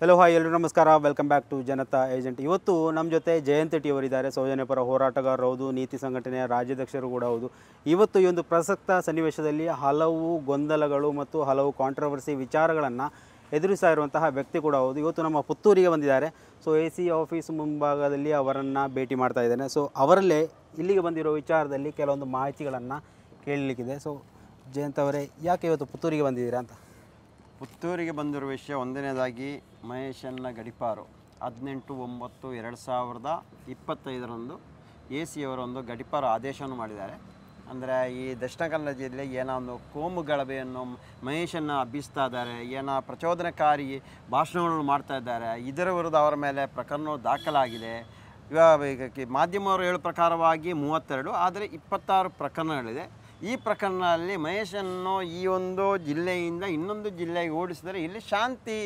Hello hi ಎಲ್ಲರೂ ನಮಸ್ಕಾರ. Welcome back to Janata agent. ಇವತ್ತು ನಮ್ಮ ಜೊತೆ ಜಯಂತ್ ಟಿ ಅವರಿದ್ದಾರೆ. ಸೌಜನ್ಯ ಪರ ಹೋರಾಟಗಾರರು ಹೌದು, ನೀತಿ ಸಂಘಟನೆಯ ರಾಜ್ಯಾಧ್ಯಕ್ಷರು ಕೂಡ ಹೌದು. ಇವತ್ತು ಈ ಒಂದು ಪ್ರಸಕ್ತ ಸನ್ನಿವೇಶದಲ್ಲಿ ಹಲವು ಗೊಂದಲಗಳು ಮತ್ತು ಹಲವು ಕಾಂಟ್ರವರ್ಸಿ ವಿಚಾರಗಳನ್ನು ಎದುರಿಸ್ತಾ ಇರುವಂತಹ ವ್ಯಕ್ತಿ ಕೂಡ ಹೌದು. ಇವತ್ತು ನಮ್ಮ ಪುತ್ತೂರಿಗೆ ಬಂದಿದ್ದಾರೆ. ಸೊ AC ಆಫೀಸ್ ಮುಂಭಾಗದಲ್ಲಿ ಅವರನ್ನು ಭೇಟಿ ಮಾಡ್ತಾ ಇದ್ದೇನೆ. ಸೊ ಅವರಲ್ಲೇ ಇಲ್ಲಿಗೆ ಬಂದಿರೋ ವಿಚಾರದಲ್ಲಿ ಕೆಲವೊಂದು ಮಾಹಿತಿಗಳನ್ನು ಕೇಳಲಿಕ್ಕಿದೆ. ಸೊ ಜಯಂತ್ ಅವರೇ, ಯಾಕೆ ಇವತ್ತು ಪುತ್ತೂರಿಗೆ ಬಂದಿದ್ದೀರಾ ಅಂತ? ಪುತ್ತೂರಿಗೆ ಬಂದಿರುವ ವಿಷಯ ಒಂದನೇದಾಗಿ ಮಹೇಶನ್ನ ಗಡಿಪಾರು 18/9/2025 AC ಅವರು ಒಂದು ಗಡಿಪಾರು ಆದೇಶವನ್ನು ಮಾಡಿದ್ದಾರೆ. ಅಂದರೆ ಈ ದಕ್ಷಿಣ ಕನ್ನಡ ಜಿಲ್ಲೆಗೆ ಏನೋ ಒಂದು ಕೋಮು ಗಲಭೆಯನ್ನು ಮಹೇಶನ್ನು ಹಬ್ಬಿಸ್ತಾ ಇದ್ದಾರೆ, ಏನೋ ಪ್ರಚೋದನಕಾರಿ ಭಾಷಣಗಳನ್ನು ಮಾಡ್ತಾ ಇದ್ದಾರೆ. ಇದರ ವಿರುದ್ಧ ಅವರ ಮೇಲೆ ಪ್ರಕರಣಗಳು ದಾಖಲಾಗಿದೆ. ಇವಾಗ ಮಾಧ್ಯಮವರು ಹೇಳೋ ಪ್ರಕಾರವಾಗಿ 32, ಆದರೆ 26 ಪ್ರಕರಣಗಳಿದೆ. ಈ ಪ್ರಕರಣದಲ್ಲಿ ಮಹೇಶನ್ನು ಈ ಒಂದು ಜಿಲ್ಲೆಯಿಂದ ಇನ್ನೊಂದು ಜಿಲ್ಲೆಗೆ ಓಡಿಸಿದರೆ ಇಲ್ಲಿ ಶಾಂತಿ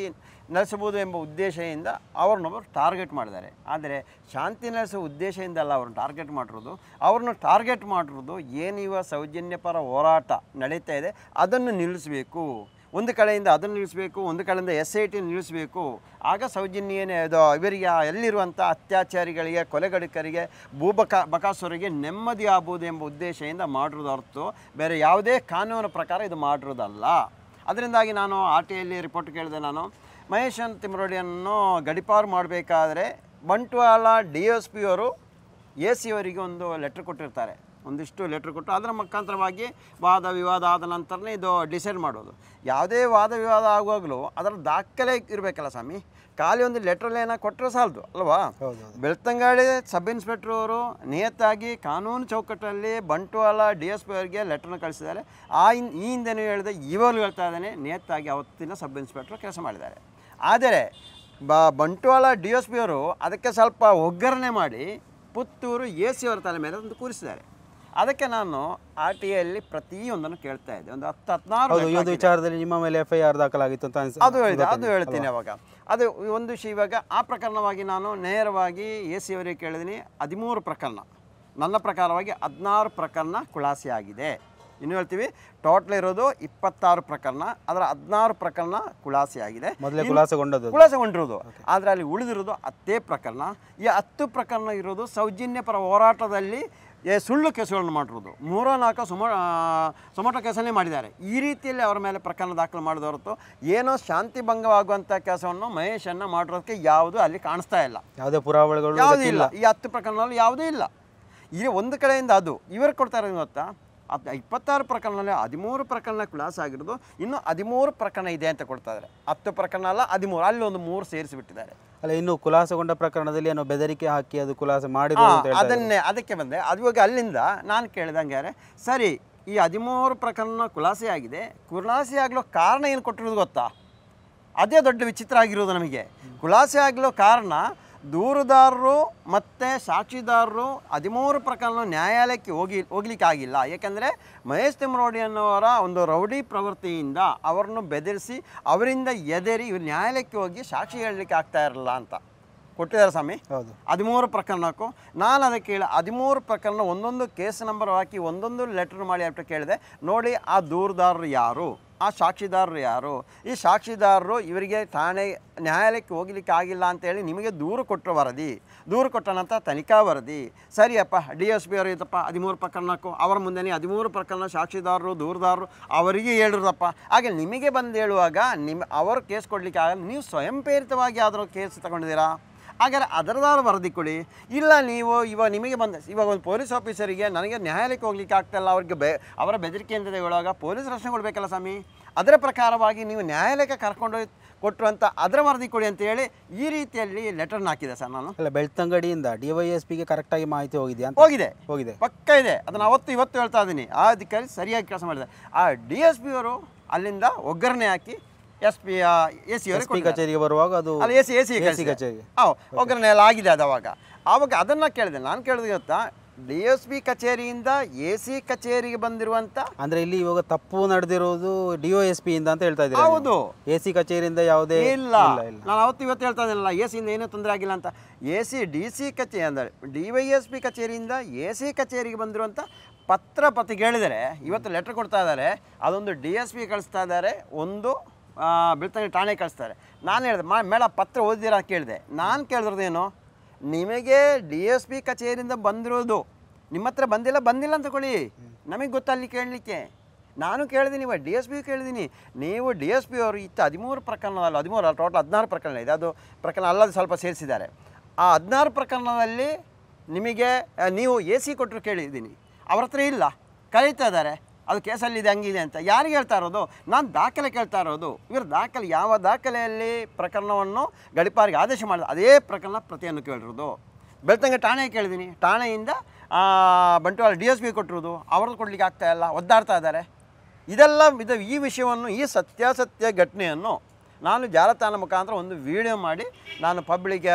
ನೆಲೆಸಬಹುದು ಎಂಬ ಉದ್ದೇಶದಿಂದ ಅವ್ರನ್ನೊಬ್ಬರು ಟಾರ್ಗೆಟ್ ಮಾಡಿದ್ದಾರೆ. ಆದರೆ ಶಾಂತಿ ನೆಲೆಸುವ ಉದ್ದೇಶದಿಂದ ಅಲ್ಲ ಅವ್ರನ್ನ ಟಾರ್ಗೆಟ್ ಮಾಡಿರೋದು. ಅವ್ರನ್ನ ಟಾರ್ಗೆಟ್ ಮಾಡಿರೋದು ಏನಿವ ಸೌಜನ್ಯ ಪರ ಹೋರಾಟ ನಡೀತಾ ಇದೆ ಅದನ್ನು ನಿಲ್ಲಿಸಬೇಕು. ಒಂದು ಕಡೆಯಿಂದ ಅದನ್ನು ನಿಲ್ಲಿಸಬೇಕು, ಒಂದು ಕಡೆಯಿಂದ SIT ನಿಲ್ಲಿಸಬೇಕು. ಆಗ ಸೌಜನ್ಯನೇ ಇದು ಇವರಿಗೆ ಎಲ್ಲಿರುವಂಥ ಅತ್ಯಾಚಾರಿಗಳಿಗೆ, ಕೊಲೆಗಡಕರಿಗೆ, ಬಕಾಸುರಿಗೆ ನೆಮ್ಮದಿ ಆಗ್ಬೋದು ಎಂಬ ಉದ್ದೇಶದಿಂದ ಮಾಡಿರೋದು ಹೊರತು ಬೇರೆ ಯಾವುದೇ ಕಾನೂನು ಪ್ರಕಾರ ಇದು ಮಾಡಿರೋದಲ್ಲ. ಅದರಿಂದಾಗಿ ನಾನು RTIಯಲ್ಲಿ ರಿಪೋರ್ಟ್ ಕೇಳಿದೆ. ನಾನು ಮಹೇಶನ್ ತಿಮ್ಮರೋಡಿಯನ್ನು ಗಡಿಪಾರು ಮಾಡಬೇಕಾದ್ರೆ ಬಂಟ್ವಾಳ DSP ಅವರು AC ಅವರಿಗೆ ಒಂದು ಲೆಟ್ರ್ ಕೊಟ್ಟಿರ್ತಾರೆ, ಒಂದಿಷ್ಟು ಲೆಟ್ರ್ ಕೊಟ್ಟು ಅದರ ಮುಖಾಂತರವಾಗಿ ವಾದ ವಿವಾದ ಆದ ನಂತರನೇ ಇದು ಡಿಸೈಡ್ ಮಾಡೋದು. ಯಾವುದೇ ವಾದ ವಿವಾದ ಆಗುವಾಗಲೂ ಅದರ ದಾಖಲೆ ಇರಬೇಕಲ್ಲ ಸ್ವಾಮಿ. ಖಾಲಿ ಒಂದು ಲೆಟ್ರಲ್ಲಿ ಏನೋ ಕೊಟ್ಟರೆ ಸಾಲದು ಅಲ್ವಾ? ಬೆಳ್ತಂಗಡಿ ಸಬ್ ಇನ್ಸ್ಪೆಕ್ಟ್ರ್ ಅವರು ನಿಯತ್ತಾಗಿ ಕಾನೂನು ಚೌಕಟ್ಟಲ್ಲಿ ಬಂಟ್ವಾಳ DSP ಅವರಿಗೆ ಲೆಟ್ರನ್ನ ಕಳಿಸಿದ್ದಾರೆ. ಈ ಹಿಂದೆನೂ ಹೇಳಿದೆ, ಇವಾಗಲೂ ಹೇಳ್ತಾ ಇದ್ದಾನೆ, ನಿಯತ್ತಾಗಿ ಅವತ್ತಿನ ಸಬ್ ಇನ್ಸ್ಪೆಕ್ಟ್ರು ಕೆಲಸ ಮಾಡಿದ್ದಾರೆ. ಆದರೆ ಬಂಟ್ವಾಳ DSP ಅವರು ಅದಕ್ಕೆ ಸ್ವಲ್ಪ ಒಗ್ಗರಣೆ ಮಾಡಿ ಪುತ್ತೂರು AC ಅವರ ತಲೆ ಮೇಲೆ ಒಂದು ಕೂರಿಸಿದ್ದಾರೆ. ಅದಕ್ಕೆ ನಾನು RTIಯಲ್ಲಿ ಪ್ರತಿಯೊಂದನ್ನು ಕೇಳ್ತಾ ಇದ್ದೆ. ಒಂದು 10-16 ವಿಚಾರದಲ್ಲಿ ನಿಮ್ಮ ಮೇಲೆ FIR ದಾಖಲಾಗಿತ್ತು ಅಂತ ಅದು ಹೇಳ್ತೀನಿ. ಅವಾಗ ಅದು ಒಂದು ವಿಷಯ. ಇವಾಗ ಆ ಪ್ರಕರಣವಾಗಿ ನಾನು ನೇರವಾಗಿ AC ಅವರಿಗೆ ಕೇಳಿದ್ದೀನಿ. 13 ಪ್ರಕರಣ, ನನ್ನ ಪ್ರಕಾರವಾಗಿ 16 ಪ್ರಕರಣ ಖುಲಾಸೆ ಆಗಿದೆ. ಇನ್ನು ಹೇಳ್ತೀವಿ ಟೋಟಲ್ ಇರೋದು 26 ಪ್ರಕರಣ, ಅದರ 16 ಪ್ರಕರಣ ಖುಲಾಸೆ ಆಗಿದೆ, ಖುಲಾಸೆಗೊಂಡಿರೋದು. ಆದರೆ ಅಲ್ಲಿ ಉಳಿದಿರೋದು 10 ಪ್ರಕರಣ. ಈ 10 ಪ್ರಕರಣ ಇರೋದು ಸೌಜನ್ಯ ಪರ ಹೋರಾಟದಲ್ಲಿ ಸುಳ್ಳು ಕೇಸುಗಳನ್ನು ಮಾಡಿರೋದು. 3-4 ಸುಮೋಟೋ ಕೇಸನ್ನೇ ಮಾಡಿದ್ದಾರೆ. ಈ ರೀತಿಯಲ್ಲಿ ಅವರ ಮೇಲೆ ಪ್ರಕರಣ ದಾಖಲು ಮಾಡಿದ ಹೊರತು ಏನೋ ಶಾಂತಿ ಭಂಗವಾಗುವಂಥ ಕೆಲಸವನ್ನು ಮಹೇಶನ್ನು ಮಾಡಿರೋದಕ್ಕೆ ಯಾವುದು ಅಲ್ಲಿ ಕಾಣಿಸ್ತಾ ಇಲ್ಲ. ಯಾವುದೇ ಪುರಾವೆಗಳು ಯಾವುದೂ ಇಲ್ಲ. ಈ 10 ಪ್ರಕರಣದಲ್ಲಿ ಯಾವುದೂ ಇಲ್ಲ. ಈ ಒಂದು ಕಡೆಯಿಂದ ಅದು ಇವರು ಕೊಡ್ತಾ ಇರೋದು ಗೊತ್ತಾ, 26 ಪ್ರಕರಣದಲ್ಲಿ 13 ಪ್ರಕರಣ ಖುಲಾಸೆ ಆಗಿರೋದು, ಇನ್ನೂ 13 ಪ್ರಕರಣ ಇದೆ ಅಂತ ಕೊಡ್ತಾ ಇದ್ದಾರೆ. 10 ಪ್ರಕರಣ ಅಲ್ಲ, 13, ಅಲ್ಲಿ ಒಂದು 3 ಸೇರಿಸಿಬಿಟ್ಟಿದ್ದಾರೆ. ಅಲ್ಲ, ಇನ್ನು ಖುಲಾಸೆಗೊಂಡ ಪ್ರಕರಣದಲ್ಲಿ ಏನೋ ಬೆದರಿಕೆ ಹಾಕಿ ಅದು ಖುಲಾಸೆ ಮಾಡಿ ಅದಕ್ಕೆ ಬಂದೆ. ಅದು ಇವಾಗ ಅಲ್ಲಿಂದ ನಾನು ಕೇಳಿದಂಗೆ ಸರಿ, ಈ 13 ಪ್ರಕರಣ ಖುಲಾಸೆ ಆಗಿದೆ, ಖುಲಾಸೆ ಆಗಲೋ ಕಾರಣ ಏನು ಕೊಟ್ಟಿರೋದು ಗೊತ್ತಾ? ಅದೇ ದೊಡ್ಡ ವಿಚಿತ್ರ ಆಗಿರೋದು ನಮಗೆ. ಖುಲಾಸೆ ಆಗಲೋ ಕಾರಣ ದೂರುದಾರರು ಮತ್ತು ಸಾಕ್ಷಿದಾರರು 13 ಪ್ರಕರಣ ನ್ಯಾಯಾಲಯಕ್ಕೆ ಹೋಗ್ಲಿಕ್ಕೆ ಆಗಿಲ್ಲ. ಏಕೆಂದರೆ ಮಹೇಶ್ ತಿಮ್ಮರೋಡಿ ಅನ್ನೋರ ಒಂದು ರೌಡಿ ಪ್ರವೃತ್ತಿಯಿಂದ ಅವರನ್ನು ಬೆದರಿಸಿ ಅವರಿಂದ ಎದರಿ ಇವ್ರು ನ್ಯಾಯಾಲಯಕ್ಕೆ ಹೋಗಿ ಸಾಕ್ಷಿ ಹೇಳಲಿಕ್ಕೆ ಆಗ್ತಾ ಇರಲ್ಲ ಅಂತ ಕೊಟ್ಟಿದ್ದಾರೆ ಸ್ವಾಮಿ. 13 ಪ್ರಕರಣಕ್ಕೂ ನಾನು ಅದಕ್ಕೆ ಕೇಳಿ 13 ಪ್ರಕರಣ ಒಂದೊಂದು ಕೇಸ್ ನಂಬರ್ ಹಾಕಿ ಒಂದೊಂದು ಲೆಟ್ರ್ ಮಾಡಿ ಅಂತ ಕೇಳಿದೆ. ನೋಡಿ, ಆ ದೂರುದಾರರು ಯಾರು, ಆ ಸಾಕ್ಷಿದಾರರು ಯಾರು, ಈ ಸಾಕ್ಷಿದಾರರು ಇವರಿಗೆ ನ್ಯಾಯಾಲಯಕ್ಕೆ ಹೋಗ್ಲಿಕ್ಕೆ ಆಗಿಲ್ಲ ಅಂತೇಳಿ ನಿಮಗೆ ದೂರು ಕೊಟ್ಟರು ವರದಿ, ದೂರು ಕೊಟ್ಟ ನಂತರ ತನಿಖಾ ವರದಿ. ಸರಿಯಪ್ಪ, DSP ಅವರು ಇದ್ದಪ್ಪ 13 ಪ್ರಕರಣಕ್ಕೂ ಅವರ ಮುಂದೆ 13 ಪ್ರಕರಣ ಸಾಕ್ಷಿದಾರರು ದೂರುದಾರರು ಅವರಿಗೆ ಹೇಳಿರಪ್ಪ. ಹಾಗೆ ನಿಮಗೆ ಬಂದು ಹೇಳುವಾಗ ಅವರು ಕೇಸ್ ಕೊಡಲಿಕ್ಕೆ ಆಗಲ್ಲ, ನೀವು ಸ್ವಯಂ ಪ್ರೇರಿತವಾಗಿ ಯಾವ್ದಾದ್ರು ಕೇಸ್ ತಗೊಂಡಿದ್ದೀರಾ? ಹಾಗಾದ್ರೆ ಅದರದಾದ ವರದಿ ಕೊಡಿ. ಇಲ್ಲ, ನೀವು ಇವಾಗ ನಿಮಗೆ ಇವಾಗ ಒಂದು ಪೊಲೀಸ್ ಆಫೀಸರಿಗೆ ನನಗೆ ನ್ಯಾಯಾಲಯಕ್ಕೆ ಹೋಗ್ಲಿಕ್ಕೆ ಆಗ್ತಾಯಿಲ್ಲ, ಅವ್ರಿಗೆ ಅವರ ಬೆದರಿಕೆ ಅಂತ ಹೇಳುವಾಗ ಪೊಲೀಸ್ ರಕ್ಷಣೆ ಕೊಡಬೇಕಲ್ಲ ಸ್ವಾಮಿ. ಅದರ ಪ್ರಕಾರವಾಗಿ ನೀವು ನ್ಯಾಯಾಲಯಕ್ಕೆ ಕರ್ಕೊಂಡು ಕೊಟ್ಟರು ಅದರ ವರದಿ ಕೊಡಿ ಅಂತ ಹೇಳಿ ಈ ರೀತಿಯಲ್ಲಿ ಲೆಟರ್ನ ಹಾಕಿದೆ ಸರ್ ನಾನು. ಅಲ್ಲ, ಬೆಳ್ತಂಗಡಿಯಿಂದ DYSPಗೆ ಕರೆಕ್ಟಾಗಿ ಮಾಹಿತಿ ಹೋಗಿದೆ? ಪಕ್ಕ ಇದೆ. ಅದನ್ನು ಇವತ್ತು ಹೇಳ್ತಾ ಇದ್ದೀನಿ. ಆ ಅಧಿಕಾರಿ ಸರಿಯಾಗಿ ಕೆಲಸ ಮಾಡಿದೆ. ಆ DSP ಅವರು ಅಲ್ಲಿಂದ ಒಗ್ಗರಣೆ ಹಾಕಿ AC ಕಚೇರಿಗೆ ಬರುವಾಗ ಅದು AC ಕಚೇರಿಗೆ ಒಗ್ಗರಣೆ ಎಲ್ಲ ಆಗಿದೆ. ಅವಾಗ ಅದನ್ನು ಕೇಳಿದೆ. ನಾನು ಕೇಳಿದೆ ಗೊತ್ತಾ, DSP ಕಚೇರಿಯಿಂದ AC ಕಚೇರಿಗೆ ಬಂದಿರುವಂತ, ಅಂದ್ರೆ ಇಲ್ಲಿ ಇವಾಗ ತಪ್ಪು ನಡೆದಿರೋದು DOSP ಇಂದ ಅಂತ ಹೇಳ್ತಾ ಇದ್ದೀರಾ? ಹೌದು. AC ಕಚೇರಿಯಿಂದ ಯಾವುದೇ ಇಲ್ಲ. ನಾನು ಇವತ್ತು ಹೇಳ್ತಾ ಇದ್ದೀನಲ್ಲ, AC ಇಂದ ಏನೂ ತೊಂದರೆ ಆಗಿಲ್ಲ ಅಂತ. DC ಕಚೇರಿ ಅಂದರೆ DYSP ಕಚೇರಿಯಿಂದ AC ಕಚೇರಿಗೆ ಬಂದಿರುವಂತ ಪತ್ರ ಹೇಳಿದರೆ ಇವತ್ತು ಲೆಟರ್ ಕೊಡ್ತಾ ಇದ್ದಾರೆ. ಅದೊಂದು DSP ಕಳಿಸ್ತಾ ಇದ್ದಾರೆ, ಒಂದು ಬೆಳ್ತಂಗಡಿ ಠಾಣೆ ಕಳಿಸ್ತಾರೆ. ನಾನು ಹೇಳಿದೆ ಮೇಡ ಪತ್ರ ಓದಿದ್ದೀರಾ ಕೇಳಿದೆ. ನಾನು ಕೇಳಿದ್ರದೇನು, ನಿಮಗೆ DSP ಕಚೇರಿಯಿಂದ ಬಂದಿರೋದು, ನಿಮ್ಮ ಹತ್ರ ಬಂದಿಲ್ಲ ಅಂತ ಕೊಡಿ, ನಮಗೆ ಗೊತ್ತಲ್ಲಿ ಕೇಳಲಿಕ್ಕೆ. ನಾನು ಕೇಳಿದ್ದೀನಿ, DSP ಕೇಳಿದ್ದೀನಿ. ನೀವು DSP ಅವರು 13 ಪ್ರಕರಣದಲ್ಲಿ 13 ಟೋಟಲ್ 16 ಪ್ರಕರಣ ಇದೆ, ಅದು ಪ್ರಕರಣ ಅಲ್ಲದೆ ಸ್ವಲ್ಪ ಸೇರಿಸಿದ್ದಾರೆ. ಆ 16 ಪ್ರಕರಣದಲ್ಲಿ ನಿಮಗೆ ನೀವು AC ಕೊಟ್ಟರು ಕೇಳಿದ್ದೀನಿ, ಅವ್ರ ಹತ್ರ ಇಲ್ಲ, ಕರೀತಾ ಇದ್ದಾರೆ, ಅದು ಕೇಸಲ್ಲಿದೆ ಹಂಗಿದೆ ಅಂತ. ಯಾರಿಗೆ ಹೇಳ್ತಾ ಇರೋದು? ನಾನು ದಾಖಲೆ ಕೇಳ್ತಾ ಇರೋದು. ಇವರು ದಾಖಲೆ, ಯಾವ ದಾಖಲೆಯಲ್ಲಿ ಪ್ರಕರಣವನ್ನು ಗಡಿಪಾರಿಗೆ ಆದೇಶ ಮಾಡಿದ ಅದೇ ಪ್ರಕರಣ ಪ್ರತಿಯನ್ನು ಕೇಳಿರೋದು. ಬೆಳ್ತಂಗಡಿ ಠಾಣೆ ಕೇಳಿದ್ದೀನಿ, ಠಾಣೆಯಿಂದ ಬಂಟ್ವಾಳ DSP ಕೊಟ್ಟಿರೋದು, ಅವ್ರದ್ದು ಕೊಡಲಿಕ್ಕೆ ಆಗ್ತಾಯಿಲ್ಲ, ಒದ್ದಾಡ್ತಾ ಇದ್ದಾರೆ. ಈ ವಿಷಯವನ್ನು, ಈ ಸತ್ಯಾಸತ್ಯ ಘಟನೆಯನ್ನು ನಾನು ಜಾಲತಾಣ ಮುಖಾಂತರ ಒಂದು ವಿಡಿಯೋ ಮಾಡಿ ನಾನು ಪಬ್ಲಿಕ್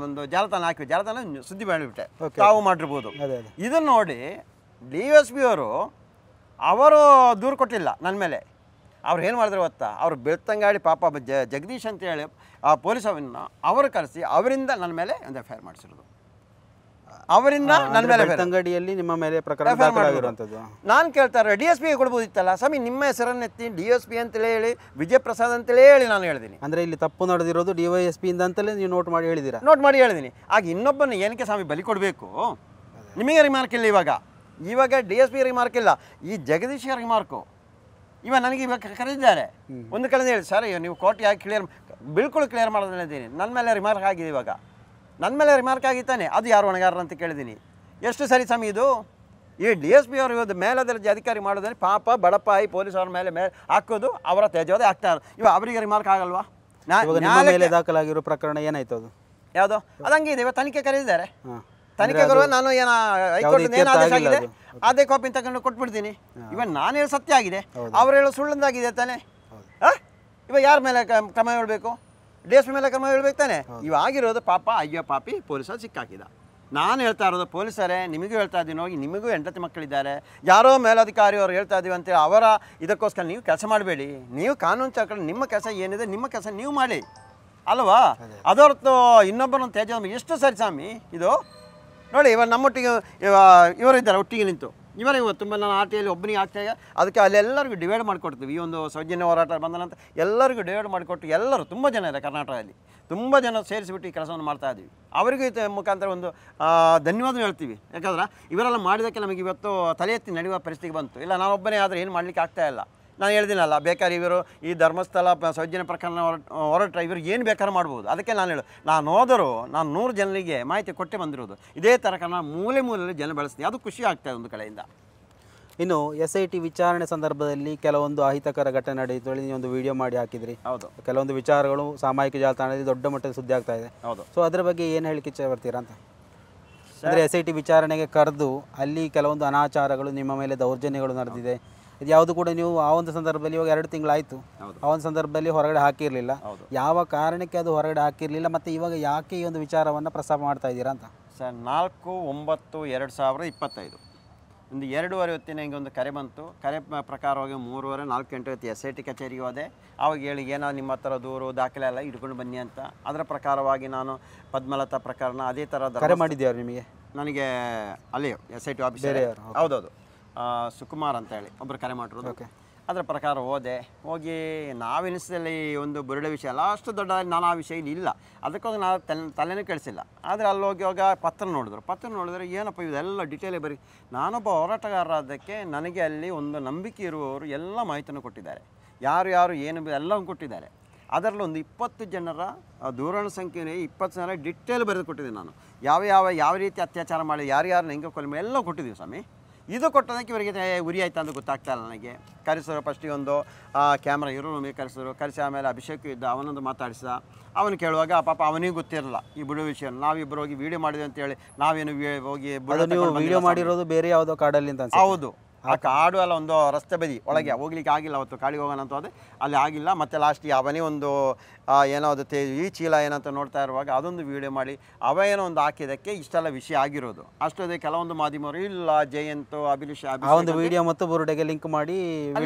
ಒಂದು ಜಾಲತಾಣ ಹಾಕಿ, ಜಾಲತಾಣ ಸುದ್ದಿ ಮಾಡಿಬಿಟ್ಟೆ, ತಾವು ಮಾಡಿರ್ಬೋದು. ಇದನ್ನು ನೋಡಿ DSP ಅವರು ದೂರು ಕೊಟ್ಟಿಲ್ಲ ನನ್ನ ಮೇಲೆ. ಅವ್ರು ಏನು ಮಾಡಿದ್ರು ಗೊತ್ತಾ, ಅವರು ಬೆಳ್ತಂಗಡಿ ಪಾಪ ಜಗದೀಶ್ ಅಂತೇಳಿ ಆ ಪೊಲೀಸವನ್ನ ಅವರು ಕರೆಸಿ ಅವರಿಂದ ನನ್ನ ಮೇಲೆ ಒಂದು FIR ಮಾಡಿಸಿರೋದು. ಅವರಿಂದ ನನ್ನ ಮೇಲೆ ಬೆಳ್ತಂಗಡಿಯಲ್ಲಿ ನಿಮ್ಮ ಮೇಲೆ ಪ್ರಕರಣ ದಾಖಲಾಗಿರುವಂಥದ್ದು. ನಾನು ಕೇಳ್ತಾರೆ DSP ಕೊಡ್ಬೋದಿತ್ತಲ್ಲ ಸ್ವಾಮಿ, ನಿಮ್ಮ ಹೆಸರನ್ನೆತ್ತಿ DSP ಅಂತಲೇ ಹೇಳಿ, ವಿಜಯ್ ಪ್ರಸಾದ್ ಅಂತಲೇ ಹೇಳಿ ನಾನು ಹೇಳಿದ್ದೀನಿ. ಅಂದರೆ ಇಲ್ಲಿ ತಪ್ಪು ನಡೆದಿರೋದು DYSP ಇಂದ ಅಂತಲೇ ನೀವು ನೋಟ್ ಮಾಡಿ ಹೇಳಿದ್ದೀರಾ? ನೋಟ್ ಮಾಡಿ ಹೇಳಿದ್ದೀನಿ. ಆಗ ಇನ್ನೊಬ್ಬನ ಏನಕ್ಕೆ ಸ್ವಾಮಿ ಬಲಿ ಕೊಡಬೇಕು? ನಿಮಗೆ ರಿಮಾರ್ಕ್ ಇಲ್ಲ, ಇವಾಗ DSP ರಿಮಾರ್ಕ್ ಇಲ್ಲ, ಈ ಜಗದೀಶ್ ರಿಮಾರ್ಕು. ನನಗೆ ಇವಾಗ ಕರೆದಿದ್ದಾರೆ, ಒಂದು ಕಡೆ ಹೇಳಿ ಸರ್ ನೀವು ಕೋರ್ಟ್ ಯಾಕೆ ಕ್ಲಿಯರ್ ಮಾಡೋದಿದ್ದೀನಿ, ನನ್ನ ಮೇಲೆ ರಿಮಾರ್ಕ್ ಆಗಿದೆ. ಇವಾಗ ನನ್ನ ಮೇಲೆ ರಿಮಾರ್ಕ್ ಆಗಿತ್ತಾನೆ, ಅದು ಯಾರು ಹೊಣೆಗಾರರು ಅಂತ ಕೇಳಿದ್ದೀನಿ. ಎಷ್ಟು ಸರಿ ಸ್ವಾಮಿ ಇದು? ಈ DSP ಅವರು ಇವತ್ತು ಮೇಲದರ್ಜೆ ಅಧಿಕಾರಿ ಮಾಡೋದ್ರೆ ಪಾಪ ಬಡಪಾಯಿ ಪೊಲೀಸ್ ಅವ್ರ ಮೇಲೆ ಹಾಕೋದು, ಅವರ ತೇಜೋದೆ ಆಗ್ತಾರೆ. ಅವರಿಗೆ ರಿಮಾರ್ಕ್ ಆಗಲ್ವಾ? ಮೇಲೆ ದಾಖಲಾಗಿರೋ ಪ್ರಕರಣ ಏನಾಯ್ತು? ಅದು ಯಾವುದು? ಅದು ಹಂಗೆ ಇದೆ. ಇವಾಗ ತನಿಖೆ ಕರೆದಿದ್ದಾರೆ, ತನಿಖೆ ಬರುವ ನಾನು ಹೈಕೋರ್ಟ್ ಏನು ಆದೇಶ ಆಗಿದೆ ಅದೇ ಕಾಪಿ ತಗೊಂಡು ಕೊಟ್ಬಿಡ್ತೀನಿ. ನಾನು ಹೇಳಿ ಸತ್ಯ ಆಗಿದೆ, ಅವ್ರು ಹೇಳೋ ಸುಳ್ಳೊಂದಾಗಿದೆ ತಾನೆ. ಇವಾಗ ಯಾರ ಮೇಲೆ ಕ್ರಮ ಹೇಳ್ಬೇಕು? DSP ಮೇಲೆ ಕ್ರಮ ಹೇಳ್ಬೇಕು ತಾನೆ. ಆಗಿರೋದು ಪಾಪ ಅಯ್ಯೋ ಪಾಪಿ ಪೊಲೀಸರು ಸಿಕ್ಕಾಕಿದ. ನಾನು ಹೇಳ್ತಾ ಇರೋದು ಪೊಲೀಸರೇ, ನಿಮಗೂ ಹೇಳ್ತಾ ಇದ್ದೀನಿ, ಹೋಗಿ ನಿಮಗೂ 8 ಮಕ್ಕಳಿದ್ದಾರೆ, ಯಾರೋ ಮೇಲಧಿಕಾರಿ ಅವ್ರು ಹೇಳ್ತಾ ಇದೀವಿ ಅಂತೇಳಿ ಅವರ ಇದಕ್ಕೋಸ್ಕರ ನೀವು ಕೆಲಸ ಮಾಡಬೇಡಿ. ನೀವು ಕಾನೂನು ಚೌಕಟ್ಟು ನಿಮ್ಮ ಕೆಲಸ ಏನಿದೆ ನಿಮ್ಮ ಕೆಲಸ ನೀವು ಮಾಡಿ ಅಲ್ವಾ? ಅದೊರ್ತು ಇನ್ನೊಬ್ಬರನ್ನು ತೇಜ ಎಷ್ಟು ಸರಿ ಸ್ವಾಮಿ ಇದು ನೋಡಿ. ಇವಾಗ ನಮ್ಮೊಟ್ಟಿಗೆ ಇವರು ಇದ್ದಾರೆ, ಒಟ್ಟಿಗೆ ನಿಂತು ಇವರೇ ತುಂಬ ನಾನು ಆರ್ಟಿಯಲ್ಲಿ ಒಬ್ಬನಿಗೆ ಆಗ್ತಾಯಿದೆ. ಅದಕ್ಕೆ ಅಲ್ಲೆಲ್ಲರಿಗೂ ಡಿವೈಡ್ ಮಾಡಿಕೊಡ್ತೀವಿ. ಈ ಒಂದು ಸೌಜನ್ಯ ಹೋರಾಟ ಬಂದ ನಂತರ ಎಲ್ಲರಿಗೂ ಡಿವೈಡ್ ಮಾಡಿಕೊಟ್ಟು ಎಲ್ಲರೂ ತುಂಬ ಜನ ಇದೆ ಕರ್ನಾಟಕದಲ್ಲಿ, ತುಂಬ ಜನ ಸೇರಿಸಿಬಿಟ್ಟು ಈ ಕೆಲಸವನ್ನು ಮಾಡ್ತಾ ಇದ್ದೀವಿ. ಅವರಿಗೂ ಮುಖಾಂತರ ಒಂದು ಧನ್ಯವಾದ ಹೇಳ್ತೀವಿ. ಯಾಕಂದ್ರೆ ಇವರೆಲ್ಲ ಮಾಡಿದ್ದಕ್ಕೆ ನಮಗೆ ಇವತ್ತು ತಲೆ ಎತ್ತಿ ನಡೆಯುವ ಪರಿಸ್ಥಿತಿ ಬಂತು. ಇಲ್ಲ ನಾನೊಬ್ಬನೇ ಆದರೆ ಏನು ಮಾಡಲಿಕ್ಕೆ ಆಗ್ತಾಯಿಲ್ಲ. ನಾನು ಹೇಳ್ತೀನಲ್ಲ, ಬೇಕಾದ್ರೆ ಇವರು ಈ ಧರ್ಮಸ್ಥಳ ಸೌಜನ್ಯ ಪ್ರಕರಣ ಹೊರಟ್ರೆ ಇವರು ಏನು ಬೇಕಾದ್ರೂ ಮಾಡ್ಬೋದು. ಅದಕ್ಕೆ ನಾನು ಹೋದರೂ ನಾನು 100 ಜನರಿಗೆ ಮಾಹಿತಿ ಕೊಟ್ಟೆ ಬಂದಿರೋದು. ಇದೇ ಥರ ಕಾರಣ ಮೂಲೆಯಲ್ಲಿ ಜನ ಬೆಳೆಸ್ತೀನಿ, ಅದು ಖುಷಿ ಆಗ್ತಾಯಿದೆ ಒಂದು ಕಡೆಯಿಂದ. ಇನ್ನು SIT ವಿಚಾರಣೆ ಸಂದರ್ಭದಲ್ಲಿ ಕೆಲವೊಂದು ಅಹಿತಕರ ಘಟನೆ ನಡೆಯಿತು ಹೇಳಿ ನೀವು ಒಂದು ವಿಡಿಯೋ ಮಾಡಿ ಹಾಕಿದ್ರಿ. ಹೌದು, ಕೆಲವೊಂದು ವಿಚಾರಗಳು ಸಾಮಾಜಿಕ ಜಾಲತಾಣದಲ್ಲಿ ದೊಡ್ಡ ಮಟ್ಟದ ಸುದ್ದಿ ಆಗ್ತಾ ಇದೆ. ಹೌದು. ಸೊ ಅದರ ಬಗ್ಗೆ ಏನು ಹೇಳಿಕೆ ಇಚ್ಛೆ ಬರ್ತೀರಾ ಅಂತ? ಅಂದರೆ SIT ವಿಚಾರಣೆಗೆ ಕರೆದು ಅಲ್ಲಿ ಕೆಲವೊಂದು ಅನಾಚಾರಗಳು, ನಿಮ್ಮ ಮೇಲೆ ದೌರ್ಜನ್ಯಗಳು ನಡೆದಿದೆ, ಇದು ಯಾವುದು ಕೂಡ ನೀವು ಆ ಒಂದು ಸಂದರ್ಭದಲ್ಲಿ ಇವಾಗ 2 ತಿಂಗಳಾಯಿತು, ಆ ಒಂದು ಸಂದರ್ಭದಲ್ಲಿ ಹೊರಗಡೆ ಹಾಕಿರಲಿಲ್ಲ. ಯಾವ ಕಾರಣಕ್ಕೆ ಅದು ಹೊರಗಡೆ ಹಾಕಿರಲಿಲ್ಲ ಮತ್ತು ಇವಾಗ ಯಾಕೆ ಈ ಒಂದು ವಿಚಾರವನ್ನು ಪ್ರಸ್ತಾಪ ಮಾಡ್ತಾ ಇದ್ದೀರಾ ಅಂತ? ಸರ್ 4/9/2025 ಒಂದು 2:30 ಹೊತ್ತಿನ ಹಿಂಗೆ ಒಂದು ಕರೆ ಬಂತು. ಕರೆ ಪ್ರಕಾರವಾಗಿ 3:30 4 ಗಂಟೆ ಹೊತ್ತು SIT ಕಚೇರಿಗೆ ಹೋದೆ. ಆವಾಗ ಹೇಳಿ ಏನೋ ನಿಮ್ಮ ಹತ್ರ ದೂರು ದಾಖಲೆ ಎಲ್ಲ ಇಟ್ಕೊಂಡು ಬನ್ನಿ ಅಂತ. ಅದರ ಪ್ರಕಾರವಾಗಿ ನಾನು ಪದ್ಮಲತಾ ಪ್ರಕರಣ ಅದೇ ಥರ ಕರೆ ಮಾಡಿದ್ಯಾರು ನಿಮಗೆ? ನನಗೆ ಅಲ್ಲಿ SIT ಆಫೀಸರ್, ಹೌದೌದು, ಸುಕುಮಾರ್ ಅಂತ ಹೇಳಿ ಒಬ್ಬರು ಕರೆ ಮಾಡಿರೋದು. ಅದರ ಪ್ರಕಾರ ಹೋಗಿ ನಾವೆನಿಸಿದಲ್ಲಿ ಒಂದು ಬುರುಡೆ ವಿಷಯ ಅಲ್ಲ, ಅಷ್ಟು ದೊಡ್ಡ ನಾನು ಆ ವಿಷಯ ಇಲ್ಲಿ ಇಲ್ಲ, ಅದಕ್ಕೋಗಿ ನಾವು ತಲೆನೂ ಕೆಡಿಸಿಲ್ಲ. ಆದರೆ ಅಲ್ಲಿ ಹೋಗಿ ಪತ್ರ ನೋಡಿದ್ರೆ ಏನಪ್ಪ ಇದೆಲ್ಲ ಡೀಟೇಲೇ ಬರೀ. ನಾನೊಬ್ಬ ಹೋರಾಟಗಾರರಾದಕ್ಕೆ ನನಗೆ ಅಲ್ಲಿ ಒಂದು ನಂಬಿಕೆ ಇರುವವರು ಎಲ್ಲ ಮಾಹಿತಿಯನ್ನು ಕೊಟ್ಟಿದ್ದಾರೆ, ಯಾರು ಏನು ಎಲ್ಲವೂ ಕೊಟ್ಟಿದ್ದಾರೆ. ಅದರಲ್ಲಿ ಒಂದು 20 ಜನರ ದೂರವಾಣಿ ಸಂಖ್ಯೆ 20 ಜನ ಡಿಟೇಲ್ ಬರೆದು ಕೊಟ್ಟಿದ್ದೀನಿ ನಾನು. ಯಾವ ರೀತಿ ಅತ್ಯಾಚಾರ ಮಾಡಿ ಯಾರ್ಯಾರನ್ನ ಹೆಂಗೆ ಕೊಲೆ ಎಲ್ಲ ಕೊಟ್ಟಿದ್ದೀವಿ ಸ್ವಾಮಿ. ಇದು ಕೊಟ್ಟೋದಕ್ಕೆ ಇವರಿಗೆ ಉರಿ ಆಯ್ತು ಅಂತ ಗೊತ್ತಾಗ್ತಾ ಇಲ್ಲ ನನಗೆ. ಕರೆಸಿದ್ರು, ಫಸ್ಟಿಗೆ ಒಂದು ಕ್ಯಾಮ್ರಾ ಇರೋ ರೂಮಿಗೆ ಕರೆಸಿ ಆಮೇಲೆ ಅಭಿಷೇಕ್ ಇದ್ದ, ಅವನೊಂದು ಮಾತಾಡಿಸಿದ. ಅವನು ಕೇಳುವಾಗ ಪಾಪ ಅವನಿಗೆ ಗೊತ್ತಿರಲ್ಲ ಈ ಬಿಡೋ ವಿಷಯ. ನಾವಿಬ್ಬರು ಹೋಗಿ ವಿಡಿಯೋ ಮಾಡಿದ್ವಿ ಅಂತೇಳಿ ನಾವೇನು ಹೋಗಿ ವಿಡಿಯೋ ಮಾಡಿರೋದು ಬೇರೆ ಯಾವುದೋ ಕಾಡಲ್ಲಿ ಅಂತ. ಹೌದು, ಆ ಕಾಡು ಅಲ್ಲ, ಒಂದು ರಸ್ತೆ ಬದಿ ಒಳಗೆ ಹೋಗ್ಲಿಕ್ಕೆ ಆಗಿಲ್ಲ. ಅವತ್ತು ಕಾಡಿಗೆ ಹೋಗೋಣ ಅಂತ ಹೋದೆ, ಅಲ್ಲಿ ಆಗಿಲ್ಲ. ಮತ್ತು ಲಾಸ್ಟಿಗೆ ಅವನೇ ಒಂದು ಏನೋ ಅದು ಈ ಚೀಲ ಏನಂತ ನೋಡ್ತಾ ಇರುವಾಗ ಅದೊಂದು ವಿಡಿಯೋ ಮಾಡಿ ಅವ ಏನೋ ಒಂದು ಹಾಕಿದ್ದಕ್ಕೆ ಇಷ್ಟೆಲ್ಲ ವಿಷಯ ಆಗಿರೋದು. ಅಷ್ಟೊಂದೇ ಕೆಲವೊಂದು ಮಾಧ್ಯಮರು ಇಲ್ಲ ಜಯಂತ್ ಅಭಿಲಾಷ್ ಒಂದು ವಿಡಿಯೋ ಮತ್ತು ಬುರುಡೆಗೆ ಲಿಂಕ್ ಮಾಡಿ